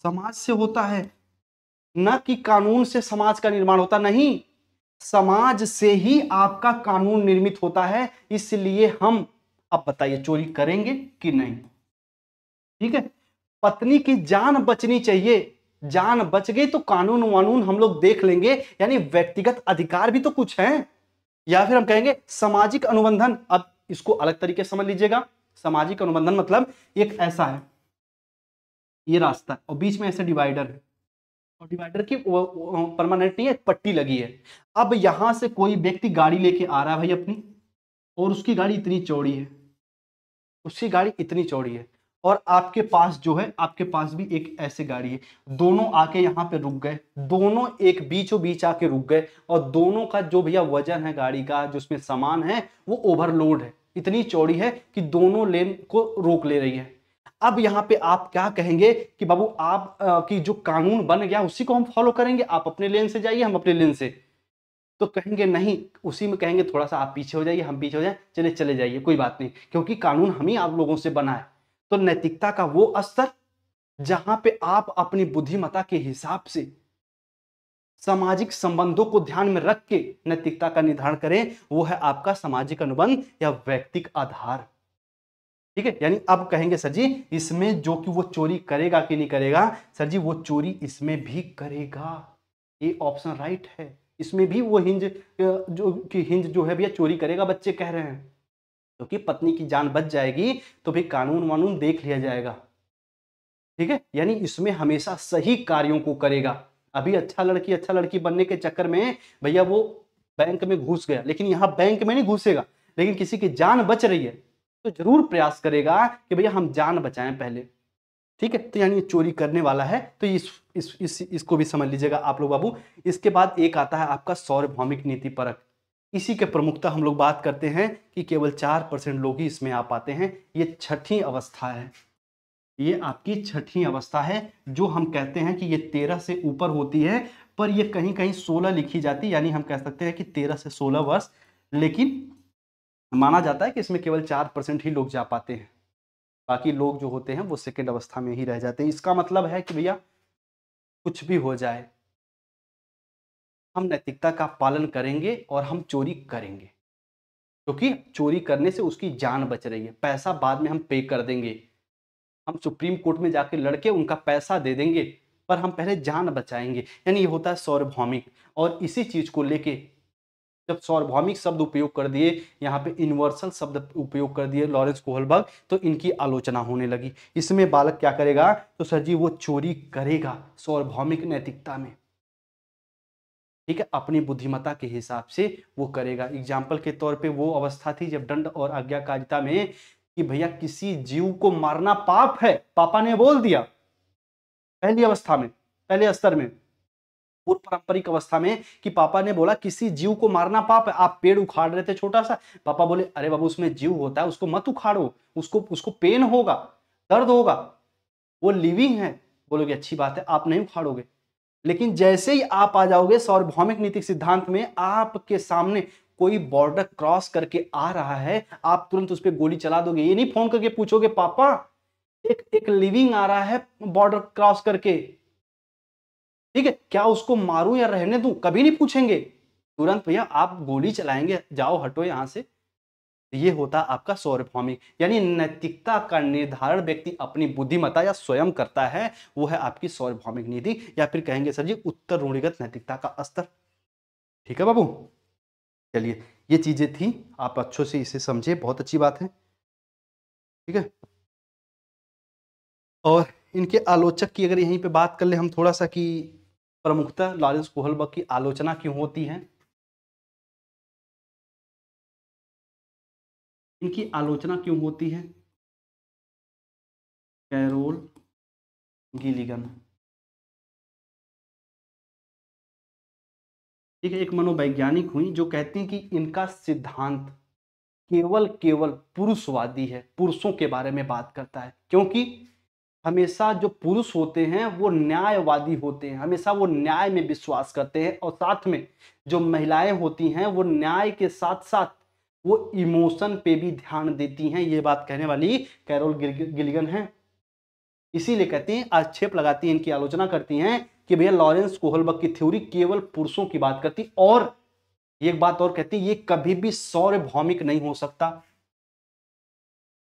समाज से होता है, न कि कानून से समाज का निर्माण होता नहीं, समाज से ही आपका कानून निर्मित होता है। इसलिए हम, अब बताइए चोरी करेंगे कि नहीं? ठीक है, पत्नी की जान बचनी चाहिए, जान बच गई तो कानून वानून हम लोग देख लेंगे, यानी व्यक्तिगत अधिकार भी तो कुछ हैं। या फिर हम कहेंगे सामाजिक अनुबंधन। अब इसको अलग तरीके से समझ लीजिएगा। सामाजिक अनुबंधन मतलब एक ऐसा है, ये रास्ता है और बीच में ऐसे डिवाइडर है, और डिवाइडर की परमानेंट नहीं है, पट्टी लगी है। अब यहां से कोई व्यक्ति गाड़ी लेके आ रहा है भाई अपनी, और उसकी गाड़ी इतनी चौड़ी है, और आपके पास जो है, आपके पास भी एक ऐसे गाड़ी है, दोनों आके यहाँ पे रुक गए, दोनों एक बीचों बीच आके रुक गए, और दोनों का जो भैया वजन है गाड़ी का, जो उसमें सामान है, वो ओवरलोड है, इतनी चौड़ी है कि दोनों लेन को रोक ले रही है। अब यहाँ पे आप क्या कहेंगे कि बाबू आप की जो कानून बन गया उसी को हम फॉलो करेंगे, आप अपने लेन से जाइए, हम अपने लेन से। तो कहेंगे नहीं, उसी में कहेंगे थोड़ा सा आप पीछे हो जाइए, हम पीछे हो जाए, चले चले जाइए, कोई बात नहीं, क्योंकि कानून हम ही आप लोगों से बना है। तो नैतिकता का वो स्तर जहां पे आप अपनी बुद्धिमत्ता के हिसाब से सामाजिक संबंधों को ध्यान में रख के नैतिकता का निर्धारण करें, वो है आपका सामाजिक अनुबंध या व्यक्तिक आधार। ठीक है, यानी अब कहेंगे सर जी इसमें जो कि वो चोरी करेगा कि नहीं करेगा, सर जी वो चोरी इसमें भी करेगा, ये ऑप्शन राइट है, इसमें भी वो हिंज जो कि हिंज जो है भैया चोरी करेगा, बच्चे कह रहे हैं, क्योंकि पत्नी की जान बच जाएगी तो भी कानून वानून देख लिया जाएगा। ठीक है, यानी इसमें हमेशा सही कार्यों को करेगा। अभी अच्छा लड़की बनने के चक्कर में भैया वो बैंक में घुस गया, लेकिन यहां बैंक में नहीं घुसेगा, लेकिन किसी की जान बच रही है तो जरूर प्रयास करेगा कि भैया हम जान बचाएं पहले। ठीक है, तो यानी ये चोरी करने वाला है, तो इसको भी समझ लीजिएगा आप लोग बाबू। इसके बाद एक आता है आपका सार्वभौमिक नीति परक। इसी के प्रमुखता हम लोग बात करते हैं कि केवल 4% लोग ही इसमें आ पाते हैं। ये छठी अवस्था है, ये आपकी छठी अवस्था है, जो हम कहते हैं कि ये 13 से ऊपर होती है, पर ये कहीं कहीं 16 लिखी जाती है, यानी हम कह सकते हैं कि 13 से 16 वर्ष, लेकिन माना जाता है कि इसमें केवल 4% ही लोग जा पाते हैं, बाकी लोग जो होते हैं वो सेकेंड अवस्था में ही रह जाते हैं। इसका मतलब है कि भैया कुछ भी हो जाए हम नैतिकता का पालन करेंगे और हम चोरी करेंगे, क्योंकि चोरी करने से उसकी जान बच रही है, पैसा बाद में हम पे कर देंगे, हम सुप्रीम कोर्ट में जाके लड़के उनका पैसा दे देंगे, पर हम पहले जान बचाएंगे। यानी ये होता है सार्वभौमिक। और इसी चीज को लेके जब सार्वभौमिक शब्द उपयोग कर दिए, यहाँ पे यूनिवर्सल शब्द उपयोग कर दिए लॉरेंस कोहलबर्ग, तो इनकी आलोचना होने लगी। इसमें बालक क्या करेगा, तो सर जी वो चोरी करेगा सार्वभौमिक नैतिकता में। ठीक है, अपनी बुद्धिमत्ता के हिसाब से वो करेगा। एग्जाम्पल के तौर पे वो अवस्था थी जब दंड और आज्ञाकारिता में कि भैया किसी जीव को मारना पाप है, पापा ने बोल दिया पहली अवस्था में, पहले स्तर में, पूर्व पारंपरिक अवस्था में कि पापा ने बोला किसी जीव को मारना पाप है। आप पेड़ उखाड़ रहे थे छोटा सा, पापा बोले अरे बाबू उसमें जीव होता है, उसको मत उखाड़ो, उसको उसको पेन होगा, दर्द होगा, वो लिविंग है। बोलोगे अच्छी बात है, आप नहीं उखाड़ोगे। लेकिन जैसे ही आप आ जाओगे सार्वभौमिक नीतिक सिद्धांत में, आपके सामने कोई बॉर्डर क्रॉस करके आ रहा है, आप तुरंत उस पर गोली चला दोगे। ये नहीं फोन करके पूछोगे पापा एक एक लिविंग आ रहा है बॉर्डर क्रॉस करके, ठीक है, क्या उसको मारूं या रहने दूं, कभी नहीं पूछेंगे, तुरंत भैया आप गोली चलाएंगे, जाओ हटो यहां से। ये होता आपका सार्वभौमिक, यानी नैतिकता का निर्धारण व्यक्ति अपनी बुद्धिमत्ता या स्वयं करता है, वो है आपकी सार्वभौमिक नीति, या फिर कहेंगे सर जी उत्तर रूढ़िगत नैतिकता का स्तर। ठीक है बाबू, चलिए ये चीजें थी, आप अच्छों से इसे समझे, बहुत अच्छी बात है। ठीक है, और इनके आलोचक की अगर यहीं पे बात कर ले हम थोड़ा सा, कि प्रमुखता लॉरेंस कोहलबर्ग की आलोचना क्यों होती है, इनकी आलोचना क्यों होती है। कैरोल गिलिगन, ठीक है, एक मनोवैज्ञानिक हुई जो कहती हैं कि इनका सिद्धांत केवल केवल पुरुषवादी है, पुरुषों के बारे में बात करता है, क्योंकि हमेशा जो पुरुष होते हैं वो न्यायवादी होते हैं, हमेशा वो न्याय में विश्वास करते हैं, और साथ में जो महिलाएं होती हैं वो न्याय के साथ साथ वो इमोशन पे भी ध्यान देती हैं। ये बात कहने वाली कैरोल गिलिगन है, इसीलिए कहती हैं, आक्षेप लगाती हैं, इनकी आलोचना करती हैं कि भैया लॉरेंस कोहलबर्ग की थ्योरी केवल पुरुषों की बात करती, और एक बात और कहती है ये कभी भी सार्वभौमिक नहीं हो सकता,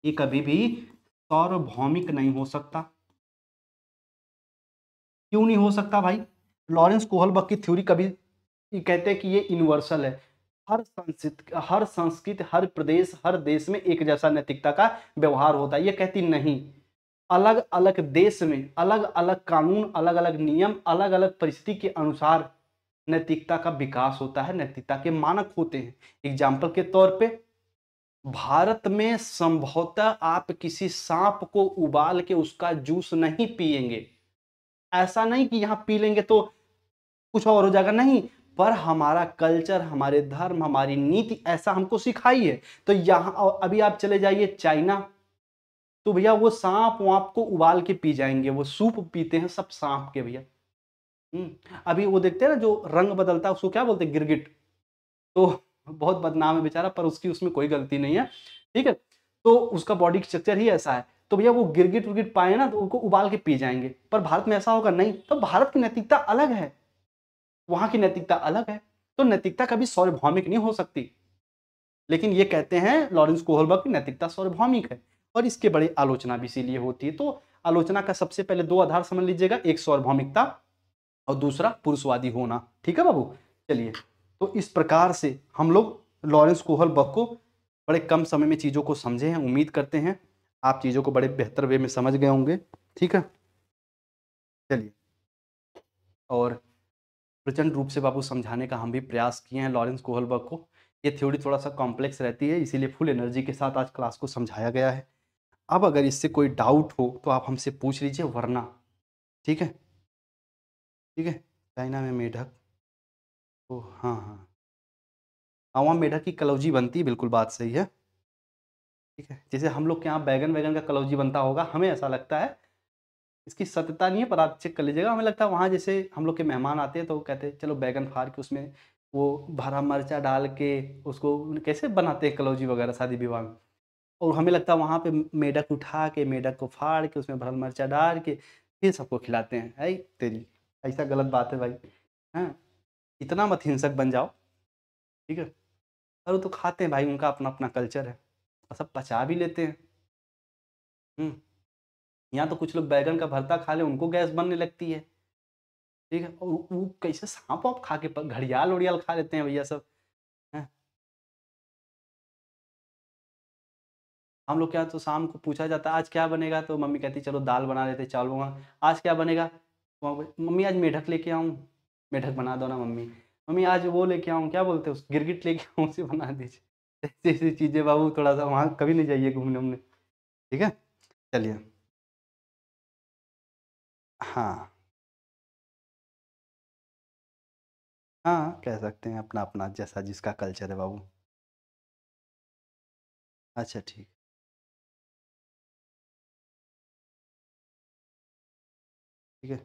ये कभी भी सार्वभौमिक नहीं हो सकता। क्यों नहीं हो सकता भाई, लॉरेंस कोहलबर्ग की थ्योरी कभी, ये कहते हैं कि ये यूनिवर्सल है, हर संस्कृति, हर प्रदेश, हर देश में एक जैसा नैतिकता का व्यवहार होता है। ये कहती नहीं, अलग अलग देश में अलग अलग कानून, अलग अलग नियम, अलग अलग परिस्थिति के अनुसार नैतिकता का विकास होता है, नैतिकता के मानक होते हैं। एग्जाम्पल के तौर पे भारत में संभवतः आप किसी सांप को उबाल के उसका जूस नहीं पिएंगे। ऐसा नहीं कि यहाँ पी लेंगे तो कुछ और हो जाएगा, नहीं। पर हमारा कल्चर, हमारे धर्म, हमारी नीति ऐसा हमको सिखाई है। तो यहाँ अभी आप चले जाइए चाइना, तो भैया वो सांप वाप को उबाल के पी जाएंगे, वो सूप पीते हैं सब सांप के भैया। अभी वो देखते हैं ना जो रंग बदलता है उसको क्या बोलते हैं, गिरगिट। तो बहुत बदनाम है बेचारा, पर उसकी उसमें कोई गलती नहीं है, ठीक है। तो उसका बॉडी स्ट्रक्चर ही ऐसा है। तो भैया वो गिरगिट विरगिट पाए ना तो उनको उबाल के पी जाएंगे। पर भारत में ऐसा होगा नहीं। तो भारत की नैतिकता अलग है, वहां की नैतिकता अलग है। तो नैतिकता कभी सार्वभौमिक नहीं हो सकती। लेकिन ये कहते हैं लॉरेंस कोहलबर्ग की नैतिकता सार्वभौमिक है, और इसके बड़ी आलोचना भी इसीलिए होती है। तो आलोचना का सबसे पहले दो आधार समझ लीजिएगा, एक सार्वभौमिकता और दूसरा पुरुषवादी होना। ठीक है बाबू, चलिए। तो इस प्रकार से हम लोग लॉरेंस कोहलबर्ग को बड़े कम समय में चीज़ों को समझे हैं। उम्मीद करते हैं आप चीज़ों को बड़े बेहतर वे में समझ गए होंगे। ठीक है, चलिए। और प्रचंड रूप से बाबू समझाने का हम भी प्रयास किए हैं लॉरेंस कोहलबर्ग को। ये थ्योरी थोड़ा सा कॉम्प्लेक्स रहती है, इसीलिए फुल एनर्जी के साथ आज क्लास को समझाया गया है। अब अगर इससे कोई डाउट हो तो आप हमसे पूछ लीजिए, वरना ठीक है। ठीक है, चाइना में मेढक, तो हाँ हाँ हाँ, वहाँ मेढक की कलौजी बनती है, बिल्कुल बात सही है। ठीक है, जैसे हम लोग के यहाँ बैगन वैगन का कलौजी बनता होगा, हमें ऐसा लगता है। इसकी सत्यता नहीं है, पर आप चेक कर लीजिएगा। हमें लगता है वहाँ जैसे हम लोग के मेहमान आते हैं तो कहते हैं चलो बैगन फाड़ के उसमें वो हरा मिर्चा डाल के उसको कैसे बनाते हैं कलौजी वगैरह शादी विवाह में। और हमें लगता है वहाँ पे मेढक उठा के, मेढक को फाड़ के उसमें भरल मिर्चा डाल के फिर सबको खिलाते हैं। है तेरी, ऐसा गलत बात है भाई। हाँ, इतना मत हिंसक बन जाओ। ठीक है, और वो तो खाते हैं भाई, उनका अपना अपना कल्चर है और सब पचा भी लेते हैं। हम्म, यहाँ तो कुछ लोग बैगन का भरता खा ले उनको गैस बनने लगती है। ठीक है, और वो कैसे सांप वाप खा के घड़ियाल उड़ियाल खा लेते हैं भैया सब। हैं? हम लोग क्या, तो शाम को पूछा जाता है आज क्या बनेगा, तो मम्मी कहती चलो दाल बना लेते, चावल बना। आज क्या बनेगा, मम्मी आज मेढक लेके आऊँ, मेढक बना दो ना मम्मी। मम्मी आज वो लेके आऊँ, क्या बोलते हैं उस, गिरगिट लेके आऊँ, उसे बना दीजिए। ऐसी ऐसी चीजें बाबू, थोड़ा सा वहाँ कभी नहीं जाइए घूमने उमने। ठीक है, चलिए। हाँ हाँ, कह सकते हैं अपना अपना जैसा जिसका कल्चर है बाबू। अच्छा ठीक। ठीक है,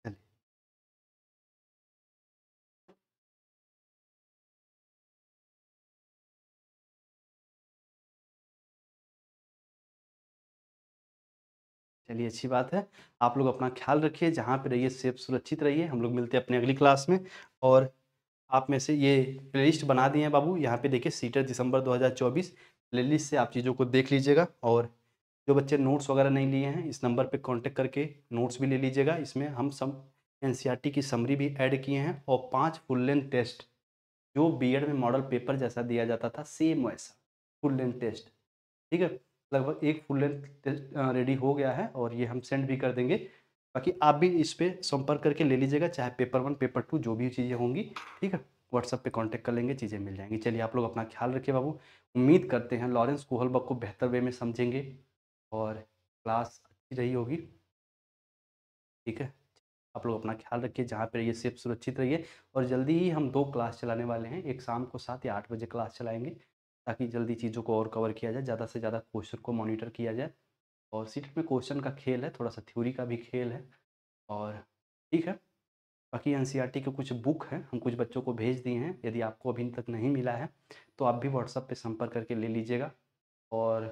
चलिए। चलिए, अच्छी बात है। आप लोग अपना ख्याल रखिए, जहाँ पे रहिए सेफ सुरक्षित रहिए। हम लोग मिलते हैं अपनी अगली क्लास में। और आप में से ये प्लेलिस्ट बना दिए हैं बाबू, यहाँ पे देखिए सीटर दिसंबर 2024 प्लेलिस्ट से आप चीज़ों को देख लीजिएगा। और जो बच्चे नोट्स वगैरह नहीं लिए हैं, इस नंबर पे कांटेक्ट करके नोट्स भी ले लीजिएगा। इसमें हम सब एनसीईआरटी की समरी भी ऐड किए हैं, और 5 फुल लेंथ टेस्ट जो बीएड में मॉडल पेपर जैसा दिया जाता था सेम वैसा फुल लेंथ टेस्ट। ठीक है, लगभग एक फुल लेंथ टेस्ट रेडी हो गया है, और ये हम सेंड भी कर देंगे। बाकी आप भी इस पे संपर्क करके ले लीजिएगा, चाहे पेपर 1 पेपर 2 जो भी चीज़ें होंगी। ठीक है, व्हाट्सएप पे कांटेक्ट कर लेंगे, चीज़ें मिल जाएंगी। चलिए, आप लोग अपना ख्याल रखिए बाबू। उम्मीद करते हैं लॉरेंस कोहलबर्ग को बेहतर वे में समझेंगे, और क्लास अच्छी रही होगी। ठीक है, आप लोग अपना ख्याल रखिए, जहाँ पे रहिए सेफ सुरक्षित रहिए। और जल्दी ही हम 2 क्लास चलाने वाले हैं, एक शाम को 7 या 8 बजे क्लास चलाएंगे, ताकि जल्दी चीज़ों को और कवर किया जाए, ज़्यादा से ज़्यादा क्वेश्चन को मॉनिटर किया जाए। और सीटेट में क्वेश्चन का खेल है, थोड़ा सा थ्योरी का भी खेल है। और ठीक है, बाकी एनसीईआरटी के कुछ बुक हैं, हम कुछ बच्चों को भेज दिए हैं। यदि आपको अभी तक नहीं मिला है तो आप भी व्हाट्सएप पे संपर्क करके ले लीजिएगा। और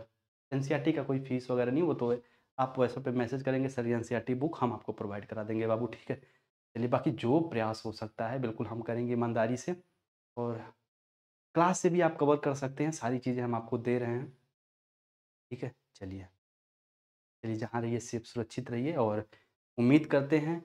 एनसीईआरटी का कोई फीस वगैरह नहीं, वो तो आप व्हाट्सएप पे मैसेज करेंगे सर ये एनसीईआरटी बुक हम आपको प्रोवाइड करा देंगे बाबू। ठीक है, चलिए, बाकी जो प्रयास हो सकता है बिल्कुल हम करेंगे ईमानदारी से। और क्लास से भी आप कवर कर सकते हैं, सारी चीज़ें हम आपको दे रहे हैं। ठीक है, चलिए। चलिए, जहाँ रहिए सेफ सुरक्षित रहिए, और उम्मीद करते हैं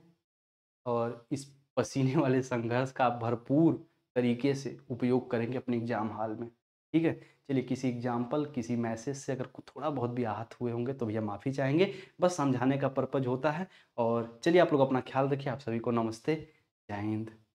और इस पसीने वाले संघर्ष का आप भरपूर तरीके से उपयोग करेंगे अपने एग्ज़ाम हॉल में। ठीक है। चलिए किसी एग्जाम्पल किसी मैसेज से अगर थोड़ा बहुत भी आहत हुए होंगे तो भैया माफ़ी चाहेंगे, बस समझाने का पर्पज होता है। और चलिए आप लोग अपना ख्याल रखिए। आप सभी को नमस्ते, जय हिंद।